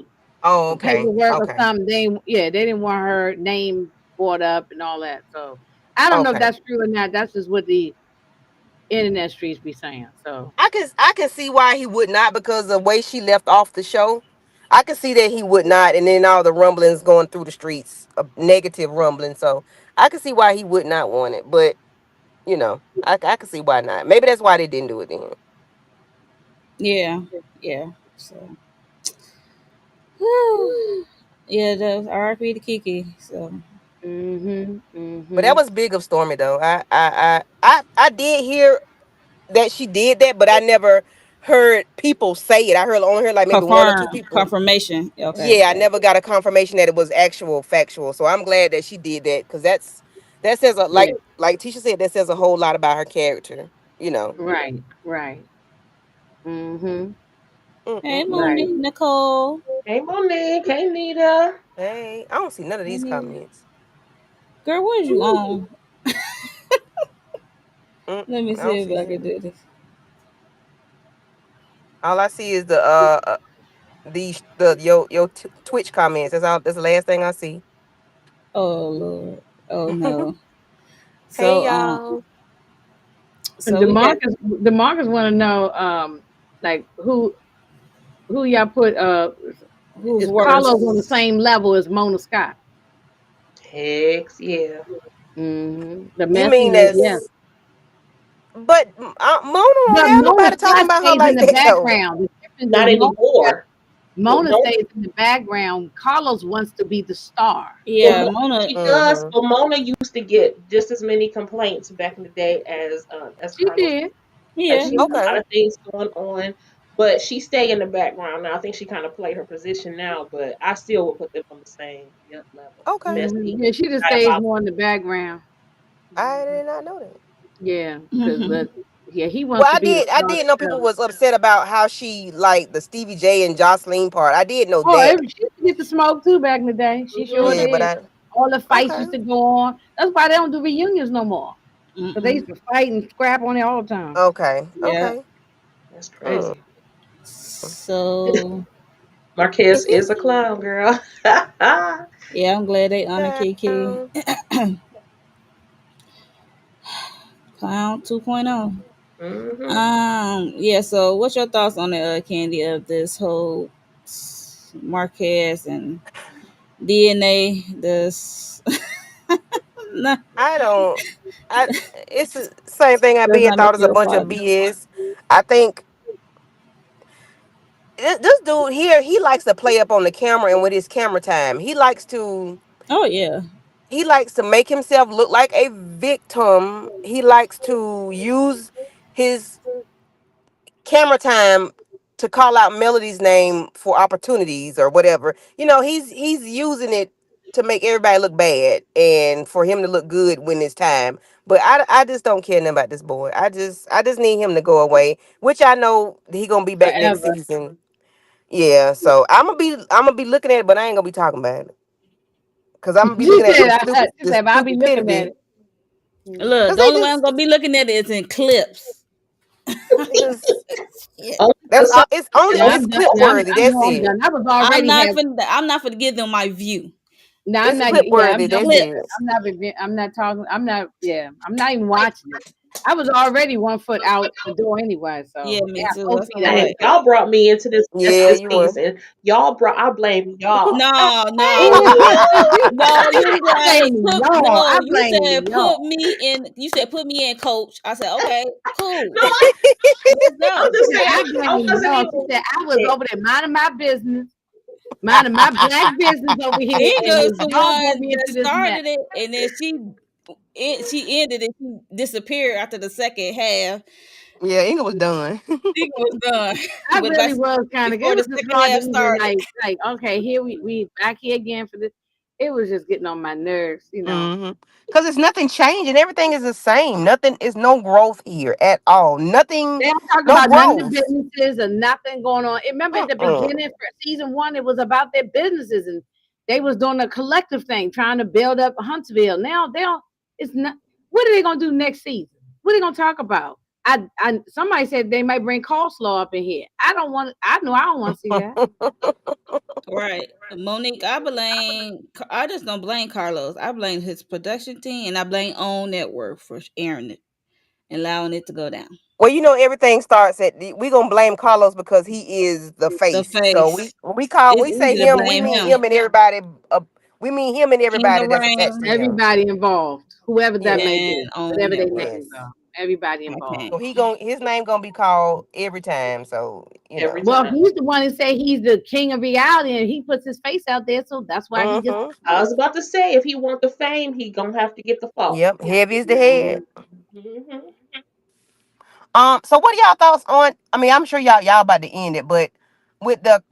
Oh, a okay, paperwork or okay, something. They didn't want her name brought up and all that. So I don't know if okay. that's true or not. That's just what the internet streets be saying. So I can see why he would not because the way she left off the show. I can see that he would not, and then all the rumblings going through the streets, negative rumbling. So I can see why he would not want it. But I can see why not. Maybe that's why they didn't do it then. Yeah. Yeah. So whew. Yeah, the RP to Kiki. So mhm, But that mhm. was big of Stormy though. I did hear that she did that, but I never heard people say it. I heard only heard like maybe one or two people. confirmation. Okay, Yeah, I gotcha. never got a confirmation that it was actual factual. So I'm glad that she did that because that says a Yeah. like Tisha said that says a whole lot about her character. You know. Right. Right. Mhm. Hey Right. Monique, Nicole. Hey Monique. Hey Nita. Hey, I don't see none of Hey these Nita. comments. Girl, what is you Ooh. on? Let me I see don't if see I none. can do this. All I see is the Twitch comments. That's all. That's the last thing I see. Oh Lord. Oh no. Hey So y'all. And so we got Demarcus want to know, like who y'all put, who's is worse. Carlos on the same level as Mona Scott? Hex yeah. The You mean messiness, yeah. as but Mona don't But have Mona nobody talking Scott about her stays in like the that though. background. The difference is Not anymore. But Mona Mona, stays in the background. Carlos wants to be the star. but Yeah, Mona. she does. Mm-hmm. But Mona used to get just as many complaints back in the day as She Carlos. did. Like Yeah. she had a Okay. lot of things going on, but she stay in the background now. I think she kind of played her position now, but I still would put them on the same level. Okay. Messy, Yeah, she just stays diabolical. more in the background. I Mhm. did not know that. Yeah, because yeah, he Well, wants to be the I star did know of people the show. was upset about how she like the Stevie J and Jocelyn part. I did know Oh, that. she used to get the smoke too back in the day. She sure Hmm. Yeah, but did. I All the fights okay. used to go on. That's why they don't do reunions no more. Because they Mm-mm. used to fight and scrap on it all the time. Okay. Yeah. Okay. That's Mm. crazy. So Marquez is a clown, girl. yeah, I'm glad they honor Kiki. Child. Clown 2.0. Hmm. Yeah, so what's your thoughts on the Candy, of this whole Marquez and DNA? This no, I don't. I. It's the same thing I does been not make thought is a you a bunch of father. BS. I think this dude here, he likes to play up on the camera and with his camera time. Oh yeah. He likes to make himself look like a victim. He likes to use his camera time to call out Melody's name for opportunities or whatever. He's using it to make everybody look bad and for him to look good when it's time. But I just don't care nothing about this boy. I just need him to go away, which I know he gonna be back next Forever. season. Yeah, so I'm gonna be looking at it, but I ain't gonna be talking about it because I'm gonna be She looking at said, she the said, I'll be looking at stupidity it. Mhm. Look, because the only way I'm gonna be looking at it is in clips. they just Yeah. Only that's because all. some It's only Yeah, it's I'm done. clip I'm, worthy. I That's know I'm it. done. I was already having. I'm not finna give them my view. No, I'm It's not. clip Yeah, worthy. That's Clip. it. I'm not. I'm not talking. I'm not. Yeah, I'm not even watching it. I was already 1 foot out the door anyway, Yeah, so they me have too. both That's feet I'm out the Dang, like, door. y'all brought me into this mess Yeah, this you were. season. I blame y'all. no, no, I no. You like blame put y'all. no. I You blame said y'all. put me in. You said put me in, coach. I said okay, No, cool. I, Let's I'm go. She just said, saying I I blame wasn't y'all. even She said, I was with over there minding my business, minding my black business over here, and Inga's then the y'all brought one me that into this mess. started it, and then she ended it. She disappeared after the second half. Yeah, Inga was done. She was done I with like really was kind of. It before was the just second hard to half even started. like. Okay, here we back here again for this. It was just getting on my nerves, you know. Mm-hmm. Because it's nothing changing. Everything is the same. Nothing is no growth here at all. Nothing, They don't talk no about none of the growth. businesses or nothing going on. Remember at the Mm-mm. beginning for season one, it was about their businesses and they was doing a collective thing, trying to build up Huntsville. Now they don't. It's not. What are they gonna do next season? What are they gonna talk about? Somebody said they might bring coleslaw up in here. I don't want. I know I don't want to see that. Right, Monique. I just don't blame Carlos. I blame his production team, and I blame Own Network for airing it and allowing it to go down. Well, everything starts at we gonna blame Carlos because he is the The face. So face. It's we say easy to him. We blame mean him. him and everybody. We mean him and King everybody of that's attached Rain to him. Everybody involved, whoever that may Yes, be, and Own whatever their Network. names yes. are, everybody I involved. can't. So his name gonna be called every time. So every Well, time. he's the one who say he's the king of reality, and he puts his face out there, so that's why he gets. Mm-hmm. I was about to say if he want the fame, he gonna have to get the fault. Yep. Heavy is the head. Mhm. Hmm. So what are y'all thoughts on? I mean, I'm sure y'all about to end it, but with the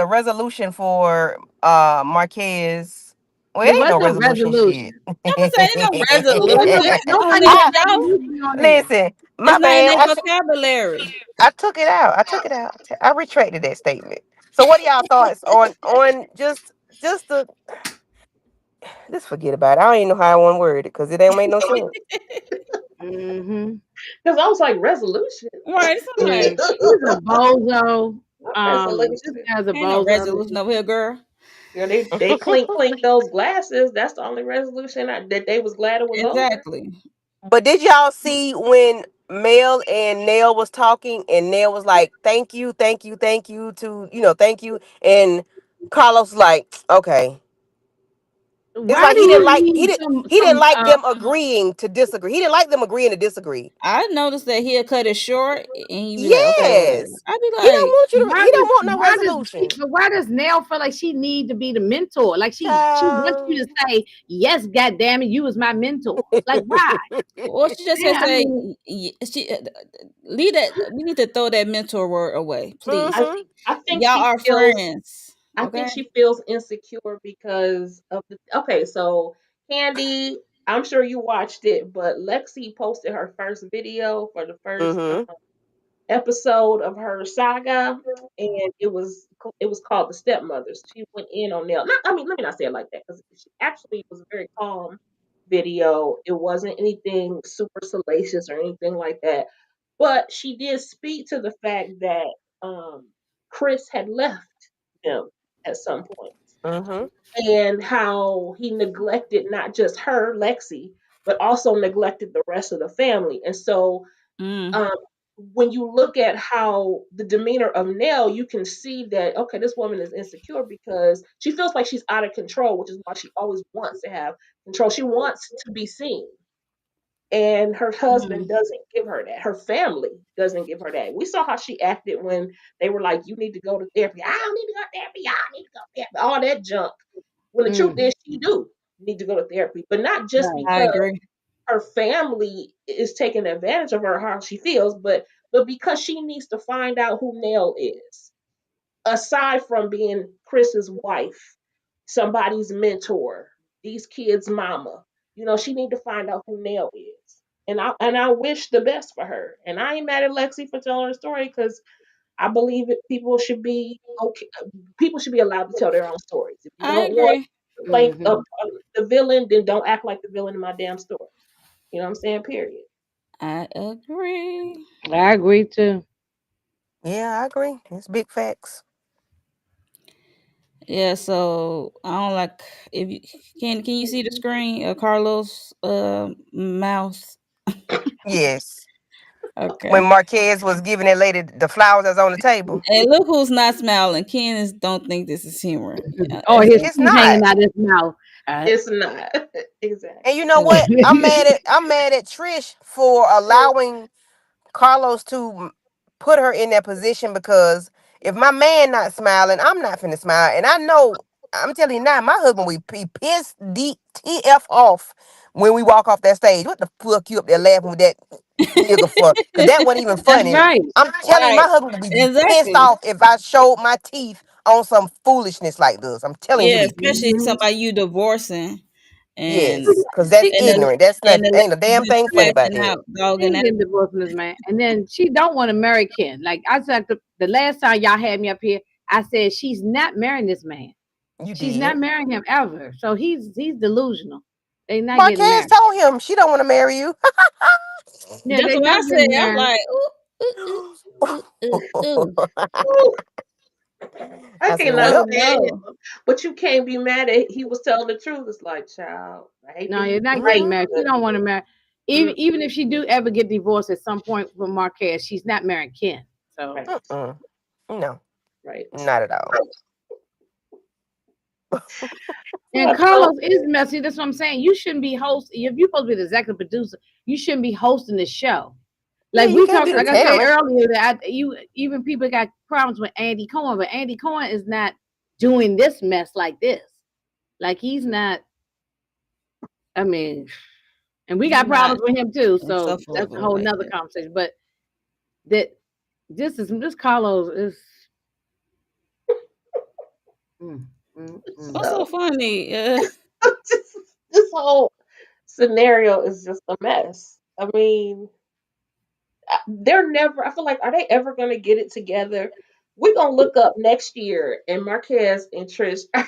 resolution for Marquez, well, There it ain't was no no resolution shit. resolution. I'm gonna say ain't no There was no resolution. nobody Only had I y'all. resolution on there. listen, my It's not in bad. their vocabulary. I took it out. I took it out. I retracted that statement. So what are y'all thoughts on just the just forget about it. I don't even know how I want to word it because it ain't make no sense. Hmm. Because I was like resolution. Right. So I'm Yeah, like, he's a bozo. What This resolution? guy's a ain't no bozo. resolution over here, girl. They clink those glasses. That's the only resolution that they was glad it was over. Exactly. But did y'all see when Mel and Nell was talking and Nell was like, thank you, thank you, thank you to, thank you. And Carlos was like, okay. It's Why like do you need he didn't some like them agreeing to disagree. He didn't like them agreeing to disagree. I noticed that he'll cut it short and he'd be like, okay, whatever. Yes. I'd be He don't like, want you to why he don't does want no resolution. why does Nell feel like she need to be the mentor? Like she wants you to Child. say, yes, God damn it, you was my mentor. Like why? or she just had Yeah, to I say, mean, she leave that. We need to throw that mentor word away, please. I Mm-hmm. I think Y'all she are feels friends, I think okay? she feels insecure because of the okay, so Candy, I'm sure you watched it, but Lexi posted her first video for the first Mm-hmm. episode of her saga, and it was called the stepmothers. She went in on Nell. Not, I mean, let me not say it like that because she actually was a very calm video. It wasn't anything super salacious or anything like that, but she did speak to the fact that um, Chris had left them at some point Mm-hmm. and how he neglected not just her, Lexi, but also neglected the rest of the family. And so Mm, um, when you look at how the demeanor of Nell, you can see that okay, this woman is insecure because she feels like she's out of control, which is why she always wants to have control. She wants to be seen, and her husband mm, doesn't give her that. Her family doesn't give her that. We saw how she acted when they were like, "You need to go to therapy." I don't need to go to therapy. I need to go to therapy. All that junk. When the truth mm, is, she do need to go to therapy, but not just right. I because agree. her family is taking advantage of her how she feels, but because she needs to find out who Nell is. Aside from being Chris's wife, somebody's mentor, these kids' mama, she need to find out who Nell is. And I wish the best for her. And I ain't mad at Lexi for telling her story because I believe it. People should be okay. People should be allowed to tell their own stories. If you I don't want agree. to play Hmm. the villain, then don't act like the villain in my damn story. You know what I'm saying? Period. I agree. I agree too. Yeah, I agree. It's big facts. Yeah, so I don't like if you can you see the screen of Carlos mouse? Yes. When Okay. Marquez was giving that lady the flowers that's on the table. And look who's not smiling. Ken is don't think this is humor. Oh, It's his It's teeth hanging not. out his mouth. It's not. Exactly. And you know what? I'm mad at Trish for allowing Carlos to put her in that position because if my man not smiling, I'm not finna smile. And I know, I'm telling you now, my husband we be pissed the TF off when we walk off that stage. What the fuck you up there laughing with that nigga for? Because that wasn't even That's funny. right. I'm telling you, Right. my husband would be pissed exactly. off if I showed my teeth on some foolishness like this. I'm telling you, Yeah, he be pissed. especially Mhm. somebody you divorcing and Yes, because that's and the ignorant. That's not and the ain't a lady damn just thing funny about crashing that. out, She dogging ain't out. getting divorced from this man. And then she don't want to marry Ken. Like I said, the last time y'all had me up here, I said she's not marrying this man. You She's not did. marrying him ever. So he's delusional. They not getting Marquez married. told him she don't want to marry you. Yeah, That's they what I not said. getting I'm married. like, ooh, ooh, ooh, ooh, ooh, ooh. Ooh, I I said, cannot Oh well, stand him. no. But you can't be mad at he was telling the truth. It's like, child, I hate No, to you're be not right, getting mhm. married. She but don't want to marry. mm, Even if she do ever get divorced at some point from Marquez, she's not marrying Ken. So right, Mm-mm. No, right. not at all. and So Carlos is messy. That's what I'm saying. You shouldn't be hosting. If you're supposed to be the executive producer, you shouldn't be hosting the show. Yeah, Like you we can't talked, be the like I said talent. earlier, that you even people got problems with Andy Cohen, but Andy Cohen is not doing this mess like this. Like he's not. I mean, and we He got not problems with him too. So that's a insufferable whole like nother that. conversation. But that this Carlos is. Mm, What's so so funny? this, this whole scenario is just a mess. I mean, they're never. I feel like, are they ever going to get it together? We're gonna look up next year, and Marquez and Trish are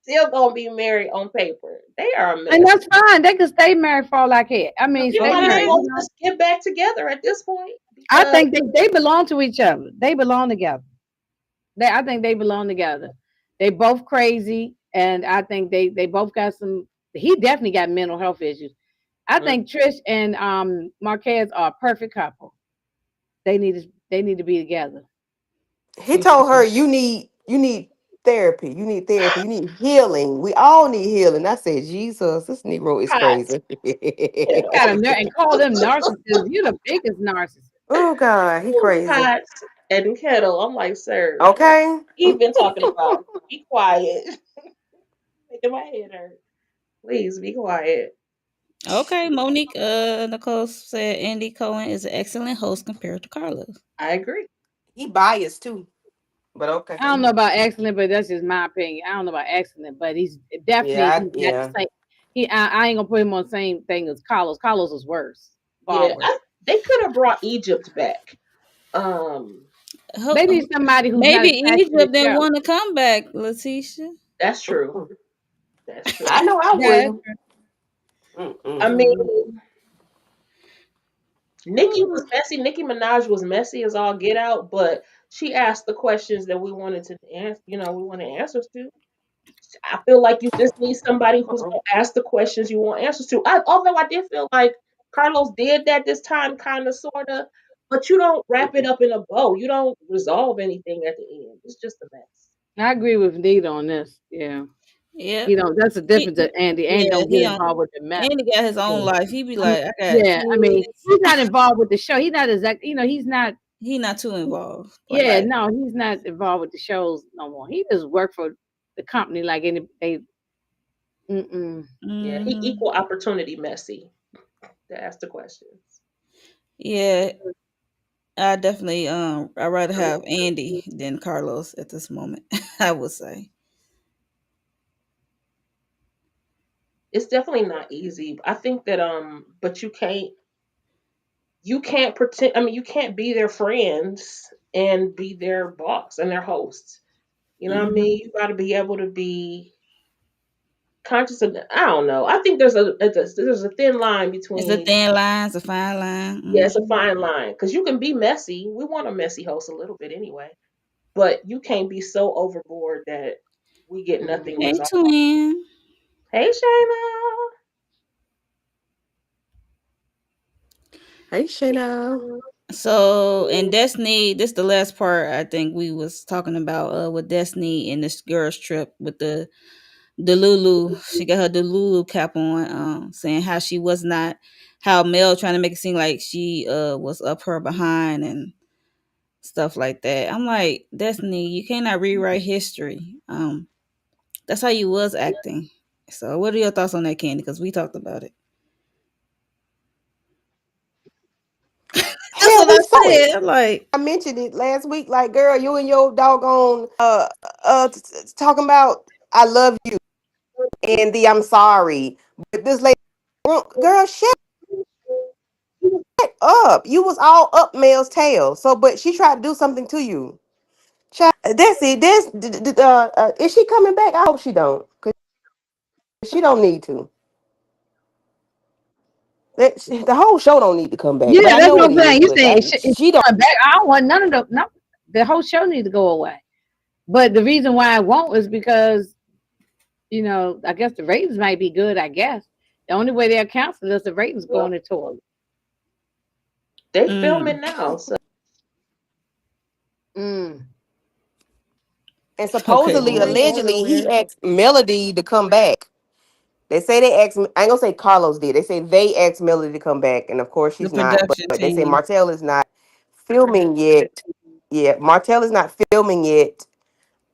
still gonna be married on paper. They are a And mess. that's fine. They can stay married for all I care. I mean, You stay might as married. Okay. well You know, just get back together at this point I because think they belong to each other. They belong together. I think they belong together. They both crazy, and I think they both got some. He definitely got mental health issues. I mm, think Trish and Marquez are a perfect couple. They need to be together. He told her you need therapy. You need therapy. You need healing. We all need healing. I said, Jesus, this Negro is hot. crazy. He got a and call them narcissists. You're the biggest narcissist. Oh God, he crazy. Hot and kettle. I'm like, sir, Okay. he been talking about. Be quiet. Making my head hurt. Please be quiet. Okay, Monique Nicole said Andy Cohen is an excellent host compared to Carlos. I agree. He biased too. But okay. I don't know about excellent, but that's just my opinion. I don't know about excellent, but he's definitely Yeah, he's not the yeah. same. I ain't gonna put him on the same thing as Carlos. Carlos is worse, far Yeah, worse. they could have brought Egypt back. Um, Ho- They need somebody who's not Maybe attached to the Egypt didn't show. want to come back, Letitia. that's true. Mm-mm. That's I true. know I Yeah, wouldn't. I Mm-mm. mhm. mean, Nicki was messy. Nicki Minaj was messy as all get out, but she asked the questions that we wanted to answer. We wanted answers to. I feel like you just need somebody who's Mm-mm. gonna ask the questions you want answers to. Although I did feel like Carlos did that this time, kind of, sorta, but you don't wrap it up in a bow. You don't resolve anything at the end. It's just a mess. I agree with Nita on this. Yeah, Yeah. he don't. That's the difference. That Andy Yeah, don't get he on involved with the mess. Andy got his own Yeah. life. He be I mean, like, I got yeah, I mean, kids. he's not involved with the show. He's not exact. He's not. He not too involved like Yeah, that. Right. no, he's not involved with the shows no more. He just worked for the company like any. They. Mm-mm. Yeah, he equal Hmm. opportunity messy to ask the questions. Yeah, I definitely I'd rather have Andy than Carlos at this moment. I would say. It's definitely not easy. I think that but you can't pretend. I mean, you can't be their friends and be their boss and their host. You know what I Hmm. mean? You got to be able to be conscious of. I don't know. I think there's a thin line It's a between. thin line, it's a fine line. Yeah, it's a Hmm. fine line because you can be messy. We want a messy host a little bit anyway, but you can't be so overboard that. we get nothing Hey, resolved. twin. Hey, Shayna. Hey, Shayna. So in Destiny, this the last part I think we was talking about with Destiny and this girl's trip with the Lulu. She got her Lulu cap on, saying how she was not, how Mel trying to make it seem like she was up her behind and stuff like that. I'm like, Destiny, you cannot rewrite history. That's how you was acting. So what are your thoughts on that, Candy? Because we talked about it. That's Hell, what we I saw it. said. I'm like, I mentioned it last week. Like, girl, you and your doggone talking about I love you and the I'm sorry. But this lady, girl, shut up. You was all up Mel's tail. So, but she tried to do something to you. Child, that's it. Is she coming back? I hope she don't, cause she don't need to. The whole show don't need to come back, but Yeah, I that's know what it I'm is. saying. You But saying it's she don't. going back? I don't want none of the no. The whole show need to go away. But the reason why I won't is because I guess the ratings might be good. I guess the only way they'll cancel is the ratings Well, going into toilet. they mm, filming now, so Mm. And okay, supposedly, they Lord. ain't going allegedly, he nowhere. asked Melody to come back. They say they asked. I ain't gonna say Carlos did. They say they asked Melody to come back, and of course The she's not. But production they say team. Martell is not filming yet. Yeah, Martell is not filming yet.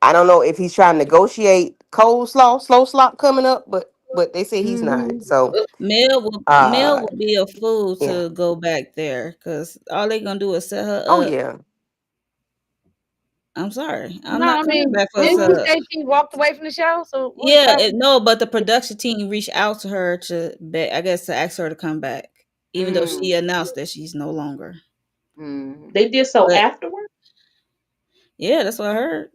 I don't know if he's trying to negotiate coleslaw, slow slop coming up, but they say he's not. Hmm. So, Mel uh, will be a fool yeah. to go back there because all they gonna do is set her Oh up. yeah. I'm sorry, I'm No, not I coming mean, back for a didn't she Mm-hmm. sub. say she walked away from the show? So what? Yeah, Why? no, but the production team reached out to her to, I guess, to ask her to come back, even though Mm, she announced that she's no longer. mm. They did so But afterward. yeah, that's what I heard.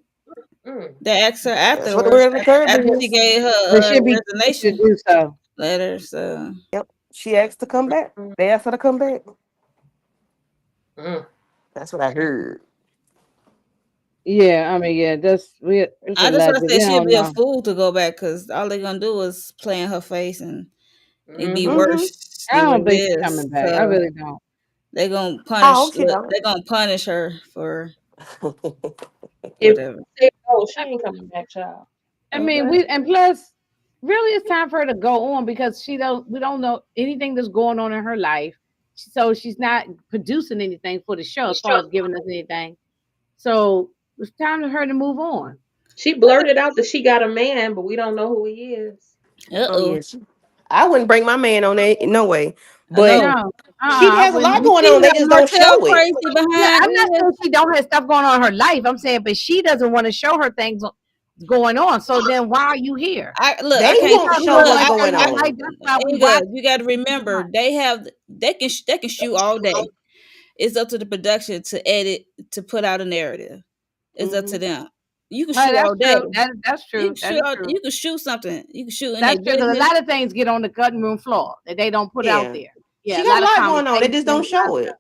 Mm. They asked her That's what the afterwards word of the curb after she is. gave her But she'll be to resignation do so. letter. So Yep. She asked to come back. Mm. They asked her to come back. Mm. That's what I heard. Yeah, I mean, yeah, it's I just want alleged. to We say she'd don't be a know. fool to go back because all they're gonna do is play in her face and it'd be Mm-hmm. Mm-hmm. worse I than what don't it think she's is. coming back. I So really don't. I hope she don't. they're gonna punish her for If whatever. they go, she ain't coming back, child. I mean, Okay. and plus, really, it's time for her to go on because we don't know anything that's going on in her life, so she's not producing anything for the show as far as giving us anything. So it's time for her to move on. She blurted out that she got a man, but we don't know who he is. Uh Oh oh. yes. I wouldn't bring my man on that. No way. But No, No, she I has a wouldn't. lot you going see on. They how just don't Martell show it. crazy Yeah, behind I'm not is? saying she don't have stuff going on in her life. I'm saying, but she doesn't want to show her things going on. So then, why are you here? I look. I They If can't. her won't show husband Look, what's want to show going you his I life, on. that's why we ain't watch. good. You got to remember they can shoot all day. It's up to the production to edit to put out a narrative. It's up to Hmm. them. You can Well, shoot that's all day. true. That's true. That is true. You can shoot something. You can shoot in their That's true because a business. lot of things get on the cutting room floor that they don't put out Yeah. there. She Yeah, a got a lot of lot going on. They conversations, just a don't lot of show stuff. it.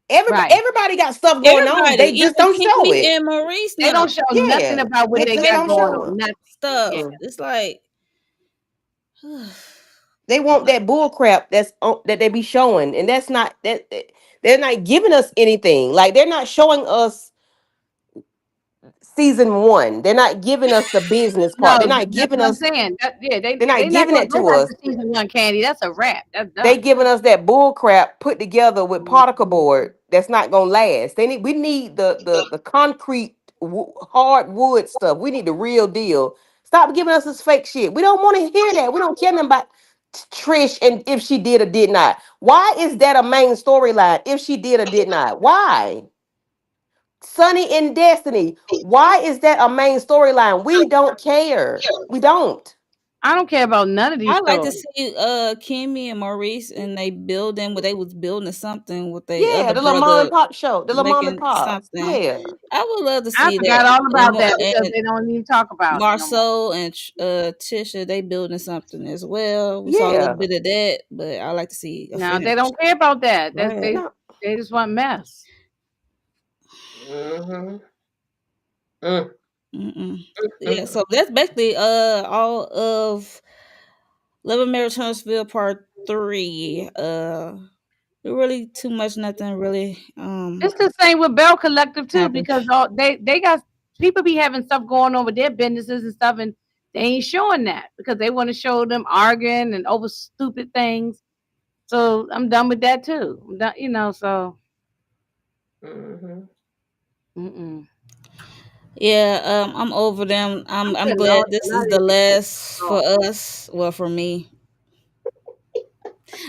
Everybody got stuff going on. Everybody, They just even don't show Kimmy it. and Maurice They don't now show nothing Yeah. about what They, they they got don't going show on. it. Nothing. stuff. Yeah. Mm. It's like They want that bull crap that they be showing. And that's not they're not giving us anything. Like they're not showing us season 1. They're not giving us the business part. No, They're not that's giving what I'm us saying. Yeah, they're not they not giving gonna it go to back us. to season 1, Candy. That's a wrap. That's They done. giving us that bull crap put together with particle board that's not gonna last. We need the concrete hard wood stuff. We need the real deal. Stop giving us this fake shit. We don't want to hear that. We don't care nothing about Trish and if she did or did not. Why is that a main storyline? If she did or did not, why? Sunny and Destiny. Why is that a main storyline? We don't care. We don't. I don't care about none of these I like to stories. see Kimmy and Maurice and they building what they was building something with their Yeah, other the little mom and brother pop show, the little mom and making pop. something. Yeah, I would love to I see forgot that. all about that because And they don't even talk about it no more. Marceau and Tisha, they building something as well. We saw a little yeah. bit of that, but I like to see a No, they finish. don't care about that. Go ahead. No, They just want mess. Mm-hmm. Mm. Mm-mm. Yeah, Mm-mm. so that's basically all of Love and Marriage Huntsville Part 3. Really too much nothing really It's the same with Bell Collective too, happened. because they got people be having stuff going on with their businesses and stuff, and they ain't showing that because they want to show them arguing and over stupid things. So I'm done with that too. I'm done, So Mm-hmm. mm-mm. Yeah, I'm over them. I'm I'm I'm putting glad a this lot is of the these people last for off. us. Well, for me,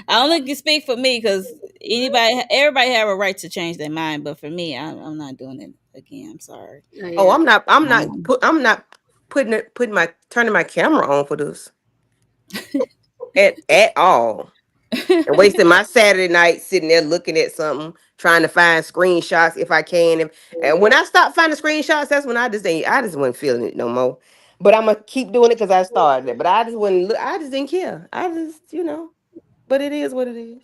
I only can speak for me because everybody have a right to change their mind. But for me, I'm not doing it again. I'm sorry. Oh, Oh, yeah. Um, I'm not putting my turning my camera on for this at all. And wasting my Saturday night sitting there looking at something, trying to find screenshots if I can. And when I stop finding screenshots, that's when I just wasn't feeling it no more. But I'm gonna keep doing it because I started it. But I just wouldn't. I just didn't care. I just, But it is what it is.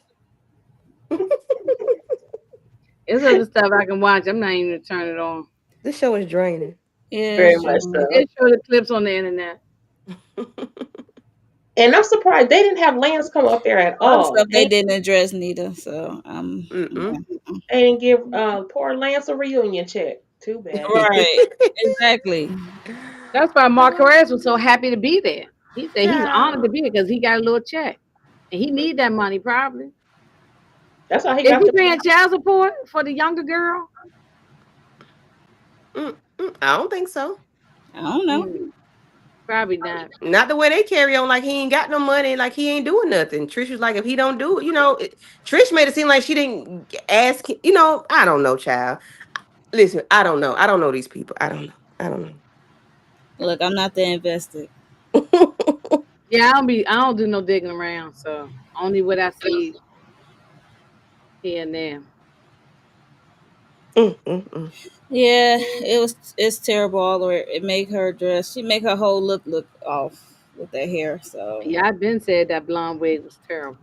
There's other stuff I can watch. I'm not even gonna turn it on. This show is draining. yeah, Very it's much true. They so. show the clips on the internet. And I'm surprised they didn't have Lance come up there at A lot of all. stuff they didn't address neither. So Mm-mm. yeah. They didn't give poor Lance a reunion check. Too bad. Right, exactly. That's why Marquez was so happy to be there. He said he's honored to Child. be there because he got a little check, and he need that money probably. That's how he Is got he the. paying child support for the younger girl? I don't think so. I don't know. Mm, probably not. Not the way they carry on, like he ain't got no money, like he ain't doing nothing. Trish was like, if he don't do it, Trish made it seem like she didn't ask. I don't know, child. Listen, I don't know. I don't know these people. I don't know. I don't Look, I'm not that invested. know. Yeah, I don't do no digging around. So only what I see here and there. Mm, mm, mm. Yeah, it's terrible all the way. It make her dress. She make her whole look off with that hair. So, Yeah, I've been said that blonde wig was terrible.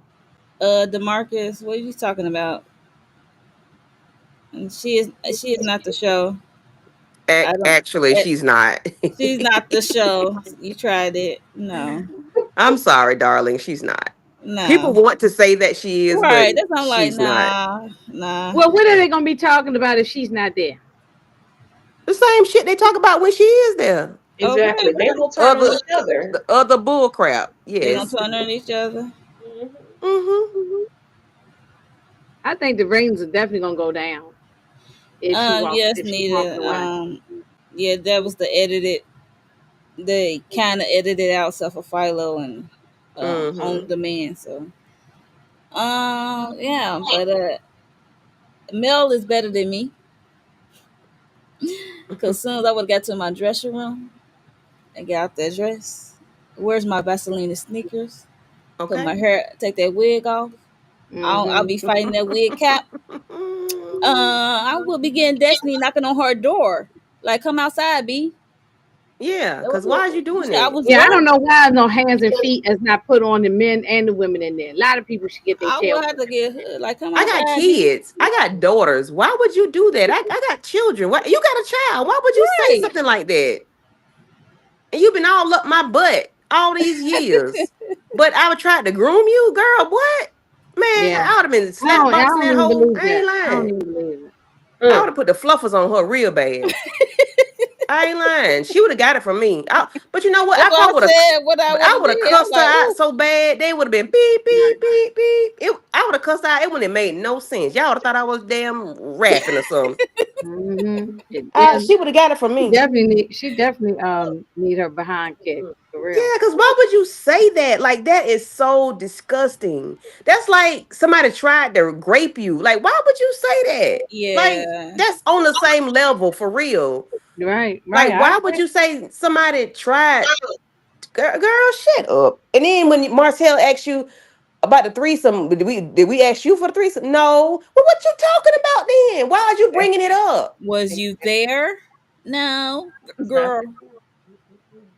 Demarcus, what are you talking about? And she is not the show. I don't. Actually, It, she's not. she's not the show. You tried it. No, I'm sorry, darling. She's not. People no. want to say that she is, but Right. That's I'm like, she's not. nah, nah. Well, what are they gonna be talking about if she's not there? The same shit they talk about when she is there. Exactly. Okay. They will turn on Other each other. the other bull crap. They gonna Yes. turn on each other. Hmm. Mm-hmm. I think the ratings are definitely gonna go down Yes, if she walks needed. away. Yeah, that was the edited. They kind of edited out stuff of Philo and on Mm-hmm. demand. So, yeah, but Mel is better than me because soon as I would have got to my dressing room and get out that dress, where's my Vaseline sneakers? Put Okay. my hair, take that wig off. I'll Hmm. be fighting that wig cap. I will be getting Destiny knocking on her door. Like, come outside, B. Yeah, because why is you You doing said I that? was Yeah, I drunk. don't know why no hands and feet is not put on the men and the women in there. A lot of people should get their I tail will have to clipped. get hood. Like, come I got outside, B. kids. I got daughters. Why would you do that? I got children. What you got a child? Why would you say Right. something like that? And you've been all up my butt all these years. But I would try to groom you, girl. What? Man, Yeah, I would have been I slap boxing don't that even whole. believe I ain't that. I don't lying. even believe it. I would Mm. have put the fluffers on her real bad. I ain't lying. She would have got it from me. But you know what? That's I what I probably would have. said. What I But would I have would have did. I'm cussed her like, out ooh. so bad they would have been beep Right. beep beep beep. I would have cussed her out. It wouldn't have made no sense. Y'all would have thought I was damn rapping or something. Yeah, She would have got it from me. she definitely need her behind kicked for real. Yeah, because why would you say that? Like that is so disgusting. That's like somebody tried to grape you. Like, why would you say that? Like, Yeah. that's on the same level for real. Right, right. Like, I why would agree. you say somebody tried? Girl, shut up. And then when Martell asked you about the threesome, did we ask you for the threesome? No. Well, what you talking about then? Why are you bringing it up? Was you there? No, girl. Exactly.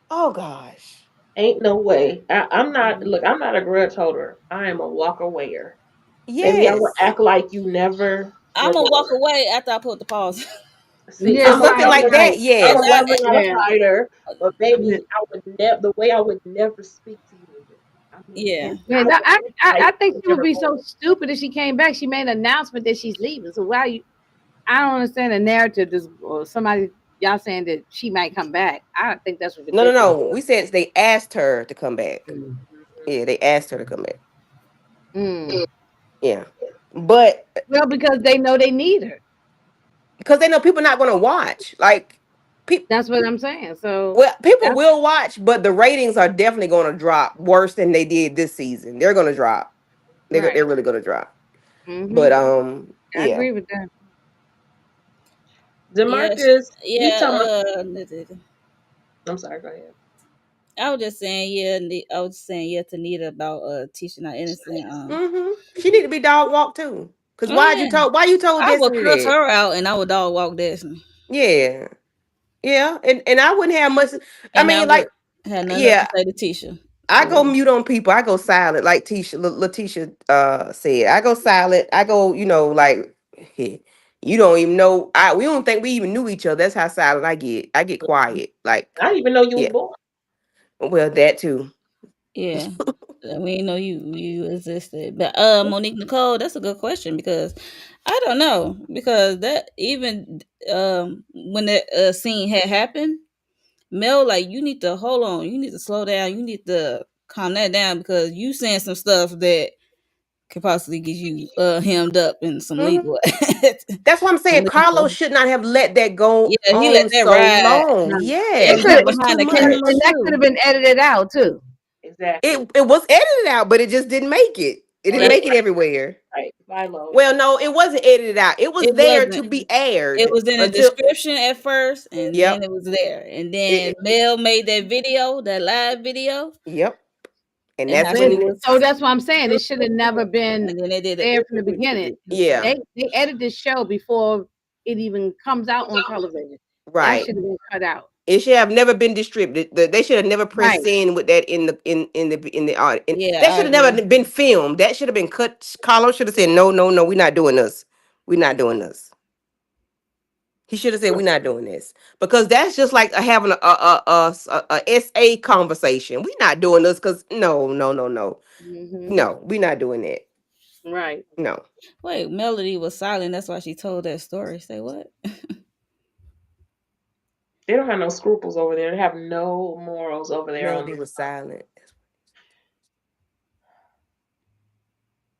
Oh gosh. Ain't no way. I'm not. Look, I'm not a grudge holder. I am a walk awayer. Baby, I will Yes. act like you never I'm were gonna walk there. away after I put the pause. See, Yeah, So I'm a something right, like lover. that, right. I'm And a yes. I, lover, not a Yeah. fighter. But Yeah. baby, I would never. The way I would never speak to you again. I mean, yeah, Yeah, I no, would I like think a she would different be voice. so stupid if she came back. She made an announcement that she's leaving. So why you? I don't understand the narrative. This or somebody y'all saying that she might come back. I think that's No, no, ridiculous. no. We said they asked her to come back. Mm. Yeah, they asked her to come back. Mm. Yeah. But Well, because they know they need her. because they know people not gonna watch. Like people That's what I'm saying. So well, people that's will watch, but the ratings are definitely gonna drop worse than they did this season. They're gonna drop. They're right. really gonna drop. Hmm. But I yeah. agree with that. yes, Demarcus, you yeah. talking about? I'm sorry. Go ahead. I was just saying, yeah. I was saying, yeah, to Nita about teaching our innocent. She need to be dog walked too. Cause Oh yeah, why you told I would Destiny cuss that? her out, and I would dog walk Destiny, Yeah. Yeah. And I wouldn't have much. I and I mean, would like, have nothing else to yeah, say to Tisha. I For go real. mute on people. I go silent, like Letitia said. I go silent. I go, like you don't even know. We don't think we even knew each other. That's how silent I get. I get quiet. Like, I didn't even know you was yeah. born. Well, that too. Yeah. We didn't know you existed. But Monique Nicole, that's a good question because I don't know. Because that even when that scene had happened, Mel, like, you need to hold on, you need to slow down, you need to calm that down because you saying some stuff that could possibly get you hemmed up in some Hmm. legal That's what I'm some saying. Carlos legal. should not have let that go Yeah, he let on that so ride long. No. and It Yes, could that get was too behind the and, camera and much. that could too. have been edited out too. Exactly. It was edited out, but it just didn't make it. It Oh, didn't that's It make it everywhere. right. Philo. Well, no, it wasn't edited out. It was it there to wasn't. be It aired was in the until. description at first, and then Yep. it was there. And then It, Mel made that video, that live video, yep. And and that's how she But, when. was, so that's what I'm saying. It should have never been and then they did it. there from the beginning. Yeah. They edit the show before it even comes out on television. That Right. should have been cut out. It should have never been distributed. They should have never pressed Right. in with that in the audio. And Yeah, that I should have never agree. been filmed. That should have been cut. Carlos should have said, "No, no, no, we're not doing this. We're not doing this." He should have said, "We're not doing this," because that's just like having a SA conversation. We're not doing this because no, no, no, no, Hmm. no, we're not doing that. Right. No, Wait, Melody was silent. That's why she told that story. Say what? They don't have no scruples over there. They have no morals over there on Melody this. was silent.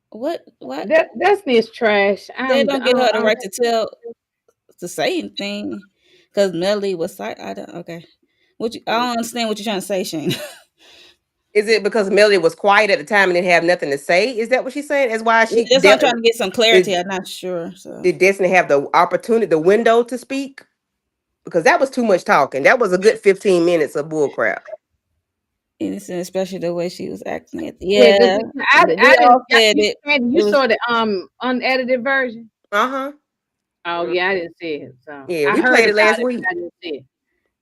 What? What? That Destiny is trash. They don't give her the I'm right to tell to say anything because Melody was silent. I don't. Okay. I don't understand what you're trying to say, Shane. Is it because Melody was quiet at the time and didn't have nothing to say? Is that what she's saying? Is why she That's why I'm trying to get some clarity. did, I'm not sure. So, did Destiny have the opportunity, the window to speak? Because that was too much talking. That was a good 15 minutes of bull crap. innocent, especially the way she was acting. Yeah, because Yeah, we I didn't. all said You, it. Randy, you It was. saw the unedited version. Uh-huh. Oh yeah, I didn't see it. So Yeah, I we heard played it about last it, but week. I didn't see it.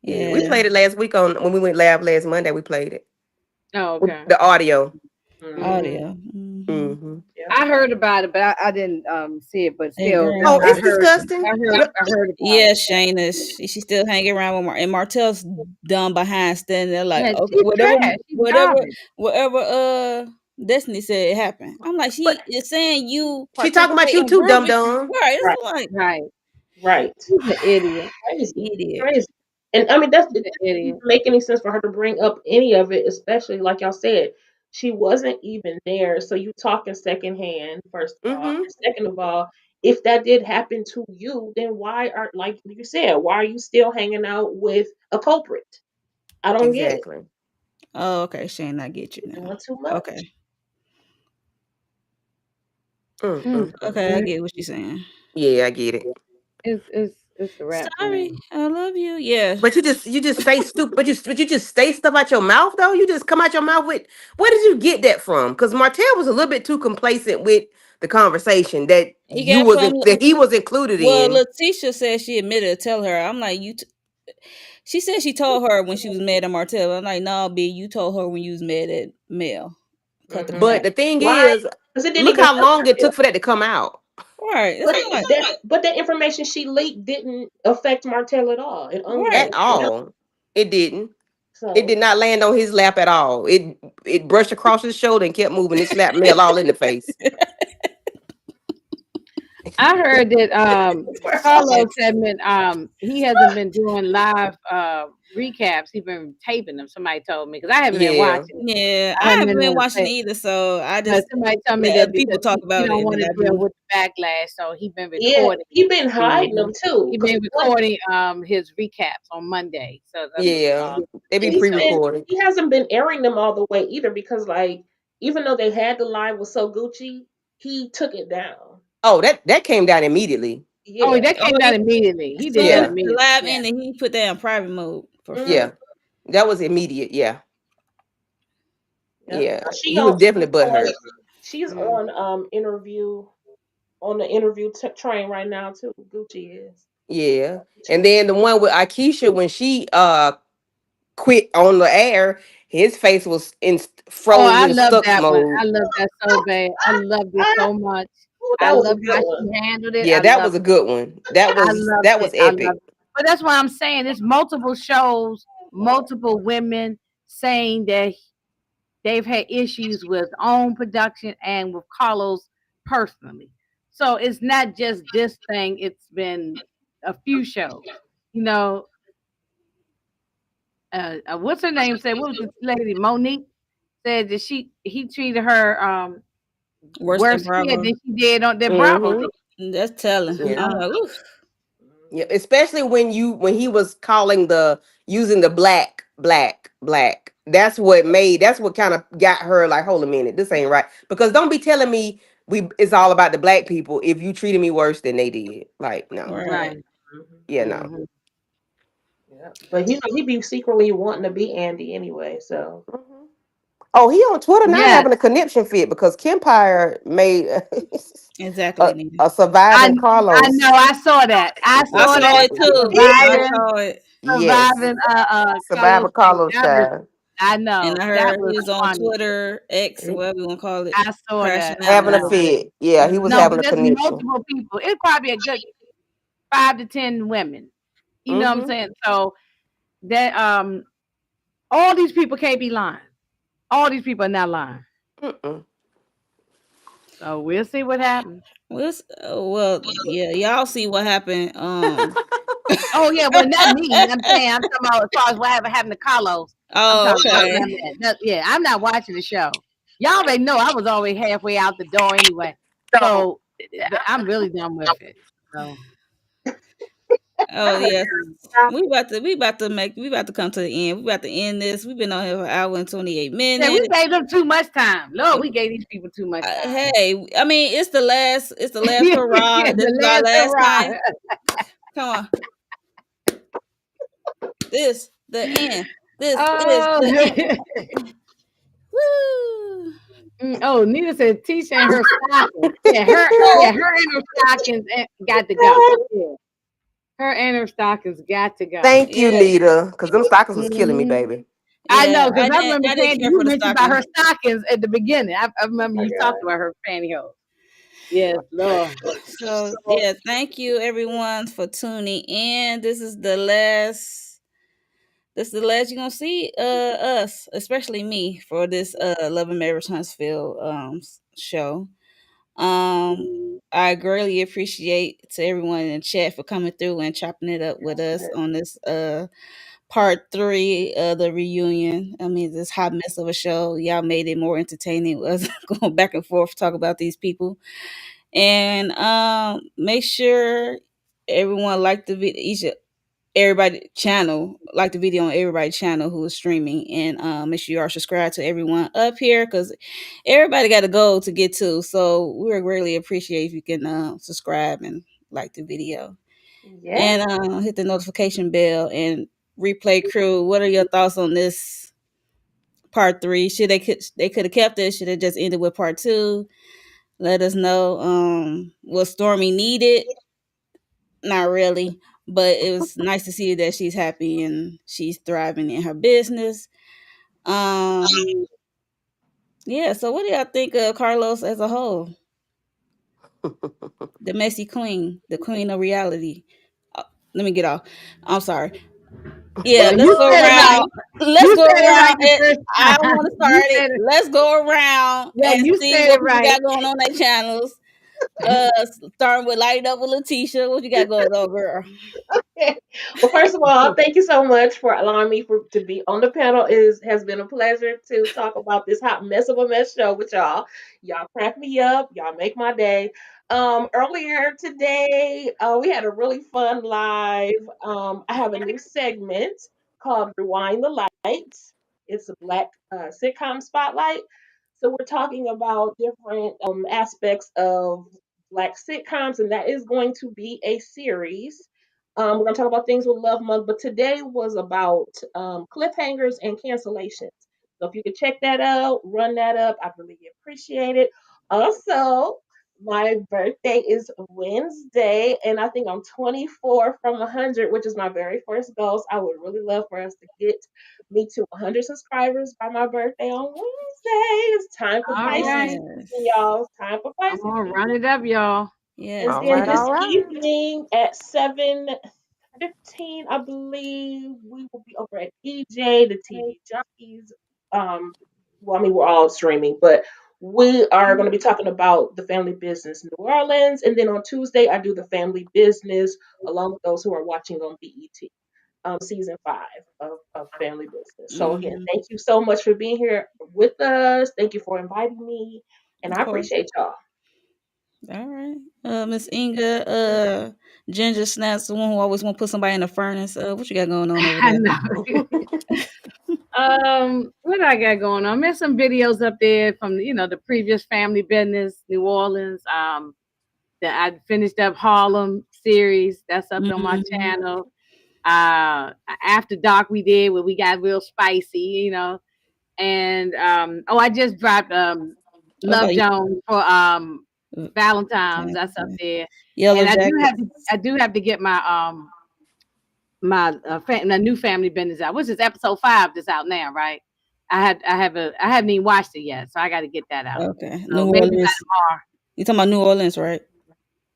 Yeah, we Yeah, played it last week on when we went live last Monday. We played it Oh with okay. the audio. Mm-hmm. audio. Hmm. Hmm. Yeah. I heard about it, but I didn't see it. But And still, girl, that's Oh, what I it's heard. disgusting. I heard about yeah, it. Shayna, she still hanging around with and Martell's dumb behind standing there like, Yeah, okay, she's whatever, trash. She's whatever, garbage. whatever. Destiny said it happened. I'm like, But she is saying you she talking about participate you in too, dum grooming, dum. right? It's Right. like Right. Right. She's an idiot. Crazy. idiot. Crazy. And I mean, it She's an doesn't even idiot. make any sense for her to bring up any of it, especially like y'all said, she wasn't even there. So you talking secondhand, first of all. Mm-hmm. And second of all, if that did happen to you, then why are, like you said, why are you still hanging out with a culprit? I don't get it. Exactly. Oh, okay, Shane, I get you You're now. doing too much. Okay, Mm, okay, I Mm. mm. get what you're saying. Yeah, I get it. It's a wrap for Sorry, me. I love you. Yeah, But you just say stupid. But you just say stuff out your mouth though. You just come out your mouth with. Where did you get that from? Because Martell was a little bit too complacent with the conversation that he got from. that he was included Well, in. Letitia said she admitted to tell her. I'm like, you. She said she told her when she was mad at Martell. I'm like, no, B, you told her when you was mad at Mel. Cut the Hmm crap. But the thing Why? is, Because it didn't look even how touch long her it bill. took for that to come out. Right. That's But what I'm like. that information she leaked didn't affect Martell at all. It only Right. At affected her. all. It didn't. It So did not land on his lap at all. It brushed across his shoulder and kept moving. It slapped Mel all in the face. I heard that that's where I saw Carlos it. had been he hasn't been doing live recaps. He's been taping them. Somebody told me because I haven't been Yeah. watching it. Yeah, I I haven't haven't been been able to watching say. either, so I But just somebody told me let that other because people talk he about don't it, and want then to I deal do. with the backlash, so he been Yeah, recording. he been hiding them too. He Cause been what recording his recaps on Monday. So Yeah. They be and pre-recorded. he hasn't been airing them all the way either because like even though they had the live was so Gucci, he took it down. Oh, that came down immediately. oh, Yeah. that Oh came yeah, down immediately. He as did soon that as Yeah. the immediately. live Yeah. ended, he put that in private mode for Mm-hmm. sure. Yeah. That was immediate. Yeah. Yep. Yeah. Now she He was on definitely butthurt. she's Mm. on interview on the interview train right now too. Gucci is. Yeah. And then the one with Akeisha when she quit on the air, his face was in Oh, I frozen love stuck that one. mode. I love that so bad. I loved it so much. Ooh, I that was a loved good how one. she handled it. Yeah, I that was loved a good one. I loved That it. was I epic. loved it. But that's why I'm saying it's multiple shows, multiple women saying that they've had issues with own production and with Carlos personally. So it's not just this thing, it's been a few shows. You know, what's her name said, what was the lady? Monique said that he treated her Worse than worse here Bravo. than she did on than Bravo Mm-hmm. did. That's telling. Yeah. I'm like, oof. Yeah. Especially when he was calling the using the black. That's what kind of got her like, hold a minute, this ain't right. Because don't be telling me it's all about the black people if you treated me worse than they did. Like, no. Right. Right. Yeah, no. Hmm. Yeah. But you know, he be secretly wanting to be Andy anyway, so Mhm. Oh, he on Twitter now Yes. having a conniption fit because Kempire made Exactly, Nina. a I surviving I Carlos. know. I saw that. I I saw saw that it too. I surviving saw it, Yes, Carlos survivor thing. Carlos That was child I and know I that heard was he was on funny. Twitter X, whatever you want to call it, I saw crashing that. out I and having a know. everything. fit. Yeah, he was No, Hmm. but having a there's conniption. multiple people. It's probably a good 5 to 10 women. You know what I'm Mm-hmm. saying? So that all these people can't be lying. All these people are not lying. Mm-mm. So we'll see what happens. Well, yeah, y'all see what happened. Oh yeah, well not me. I'm saying I'm talking about as far as what happened to Carlos. I'm Oh, talking about okay. yeah, I'm not watching the show. Y'all already know I was always halfway out the door anyway. So I'm really done with it. So Oh yes. yeah. We about to come to the end. We about to end this. We've been on here for an hour and 28 yeah, we minutes. gave them too much time. Lord, we gave these people too much time. Hey, I mean it's the last hurrah. Yeah, This the is our last last hurrah. time. Come on. This the end. This is Oh, the end. Woo! oh, Nita said Tisha and her stockings. Her and her stockings got to go. Yeah, her and her stockings got to go. Thank you, Yeah, Nita, because them stockings was killing me, Mhm. baby. I yeah. know, because I remember I didn't Candy, care you for the mentioned about stocking. her stockings at the beginning. I remember My you God. talked about her pantyhose. Yes, Lord. So yeah, thank you everyone for tuning in. This is the last you're gonna see us, especially me, for this Love and Marriage Huntsville show. I greatly appreciate to everyone in the chat for coming through and chopping it up with us on this part 3 of the reunion. I mean, this hot mess of a show. Y'all made it more entertaining with us going back and forth talk about these people. And make sure everyone like the video, everybody channel, like the video on everybody channel who is streaming, and make sure you are subscribed to everyone up here because everybody got a goal to get to. So we would greatly appreciate if you can subscribe and like the video Yeah. and hit the notification bell. And replay crew, what are your thoughts on this part 3? They could have kept it, should have just ended with part 2. Let us know what Stormy needed. Not really, but it was nice to see that she's happy and she's thriving in her business. Um, yeah. So, what do y'all think of Carlos as a whole? The messy queen, the queen of reality. Uh, Let me get off. I'm sorry. Yeah, Well, let's you go said it around. right. Let's You go said it around. right the first I don't want time. to You start it. said it. Let's go around Yeah, and you see said what it people right. got going on their channels. Starting with Light Up with Letitia. What you got going on, girl? Well, first of all, thank you so much for allowing me to be on the panel. It has been a pleasure to talk about this hot mess of a mess show with y'all. Y'all crack me up. Y'all make my day. Earlier today, we had a really fun live. I have a new segment called Rewind the Lights. It's a black sitcom spotlight. So we're talking about different aspects of black sitcoms, and that is going to be a series. We're going to talk about things with Love Month, but today was about cliffhangers and cancellations. So if you could check that out, run that up, I'd really appreciate it. Also, my birthday is Wednesday, and I think I'm 24 from 100, which is my very first goal. So I would really love for us to get me to 100 subscribers by my birthday on Wednesday. It's time for All Pisces right. season, Yes. y'all. It's time for I'm Pisces gonna run season. it up, y'all. And Yes. All then right, this Yes. all right. evening at 7:15, I believe, we will be over at EJ, the TV Jockeys. Well, I mean, we're all streaming, but we are going to be talking about the family business New Orleans. And then on Tuesday, I do the family business along with those who are watching on BET, season 5 of Family Business. So, again, Hmm. thank you so much for being here with us. Thank you for inviting me. And Of I course. appreciate y'all. All right. Miss Inga, Ginger Snaps, the one who always want to put somebody in the furnace. What you got going on over I there? know. What I got going on? There's some videos up there from the previous family business, New Orleans. That I finished up Harlem series. That's up on my Hmm. channel. After Dark we did where we got real spicy, and I just dropped What Love about Jones for you? Valentine's. That's up there, Yellow and Jackets? I do have to get my new family business out, which is episode 5 that's out now, right? I haven't even watched it yet, so I got to get that out. Okay. So New maybe by Orleans. tomorrow. You talking about New Orleans, right?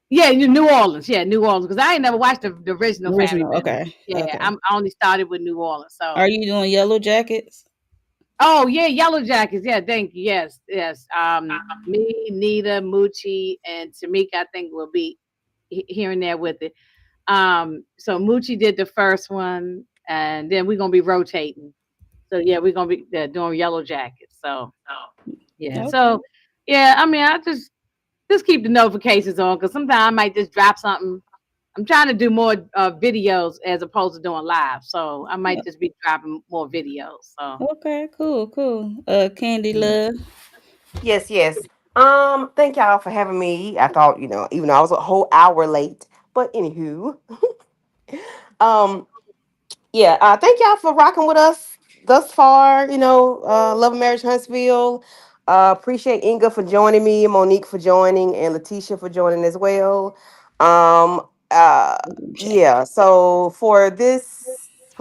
Yeah, New Orleans. Yeah, New Orleans. Because I ain't never watched the original family Original. business. Okay. Yeah, Okay. I only started with New Orleans. So, Are you doing Yellow Jackets? oh yeah, Yellow Jackets. Yeah, thank you. Yes, yes. Me, Nita, Moochie, and Tamika, I think will be here and there with it. So Moochie did the first one, and then we're gonna be rotating. So yeah, we're gonna be doing Yellow Jackets. So yeah, Okay. so yeah, I mean, I just keep the notifications on because sometimes I might just drop something. I'm trying to do more videos as opposed to doing live, so I might just be dropping more videos. So Okay, cool, cool. Candy Love. Yes, yes. Thank y'all for having me. I thought, even though I was a whole hour late, but anywho, um, yeah, thank y'all for rocking with us thus far. Love and Marriage Huntsville. Appreciate Inga for joining me, Monique for joining, and Letitia for joining as well. Um, uh, Check. yeah. So for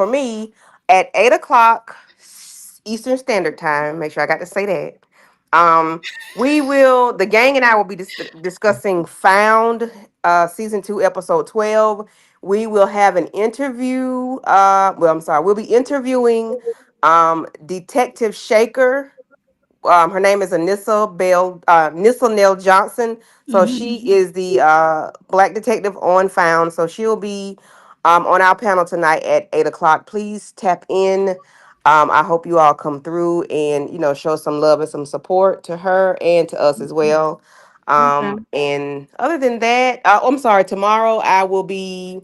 me, at 8 o'clock Eastern Standard Time. Make sure I got to say that. The gang and I will be discussing Found, season 2, episode 12. We will have an interview. I'm sorry, we'll be interviewing Detective Shaker. Her name is Anissa Nell Johnson. So she Hmm. is the black detective on Found. So she'll be on our panel tonight at 8 o'clock. Please tap in. I hope you all come through and show some love and some support to her and to us as well. okay, And other than that, I'm sorry. Tomorrow I will be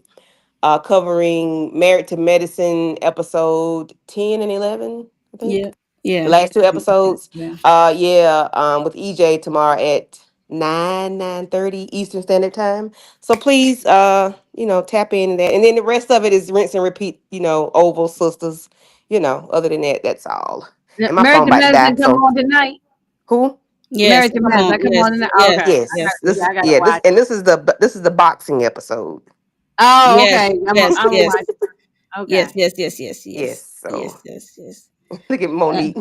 covering Married to Medicine episode 10 and 11. I think Yeah. the Yeah. last two episodes. Yeah. Yeah, with EJ tomorrow at 9:30 Eastern Standard Time. So please, tap in that, and then the rest of it is rinse and repeat. Oval Sisters. Other than that, that's all. And my Married phone to about to die. Medicine come So on tonight. who? Yes. Married to Come Medicine, on. I come Yes. on tonight. Oh, Yes. okay, Yes. yeah, I gotta Yeah, watch. this is the boxing episode. Oh, Yes. okay, Yes. I'm gonna Yes. watch. Yes. Okay, Yes. Yes. Yes. Yes. Yes. So Yes. Yes. Yes. look at Monique.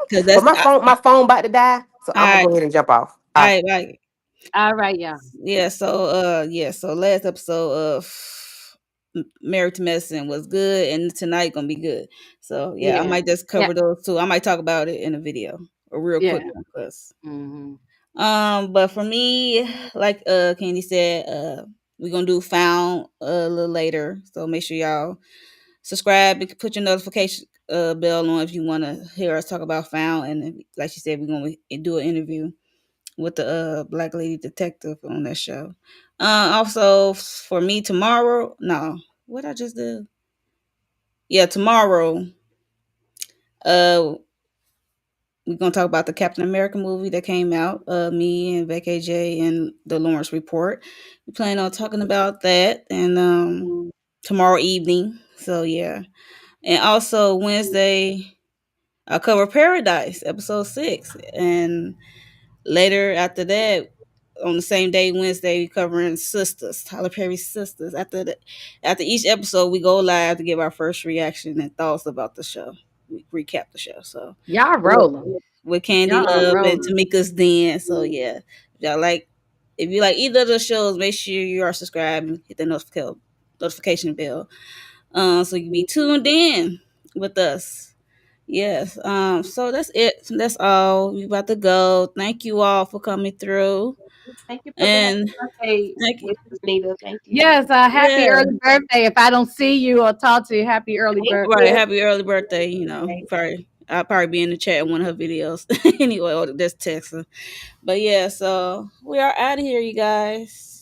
Because But that's my phone about to die, so I'm gonna I go ahead and jump off. I All right, yeah. So last episode of Married to Medicine was good, and tonight gonna be good. So yeah, I Yeah. might just Yeah. cover those two. I might talk about it in a video, a real quick Yeah. one, cause Hmm. but for me, like Candy said, we're gonna do found a little later. So make sure y'all subscribe and put your notification bell on if you want to hear us talk about found. And like she said, we're gonna do an interview with the black lady detective on that show. Also for me tomorrow, no, what I just did. Yeah, tomorrow, uh, we're gonna talk about the Captain America movie that came out. Me and Becky J and the Lawrence Report. We plan on talking about that and tomorrow evening. So yeah, and also Wednesday, I'll cover Paradise episode 6, and later after that, on the same day, Wednesday, we covering Sisters, Tyler Perry's Sisters. After each episode, we go live to give our first reaction and thoughts about the show. We recap the show. So Y'all with, rolling. with Candy Y'all are Love and rolling. Tamika's Den. So yeah, if you like either of the shows, make sure you are subscribed and hit the notification bell. So you can be tuned in with us. Yes. So that's it. That's all. We about to go. Thank you all for coming through. Thank you for the happy And birthday thank you. wishes, Nita. Thank you. Yes, happy Yeah. early birthday. If I don't see you or talk to you, happy early Thank Right. birthday. you. Happy early birthday. I'll probably be in the chat in one of her videos. Anyway, or just text her. But yeah, so we are out of here, you guys.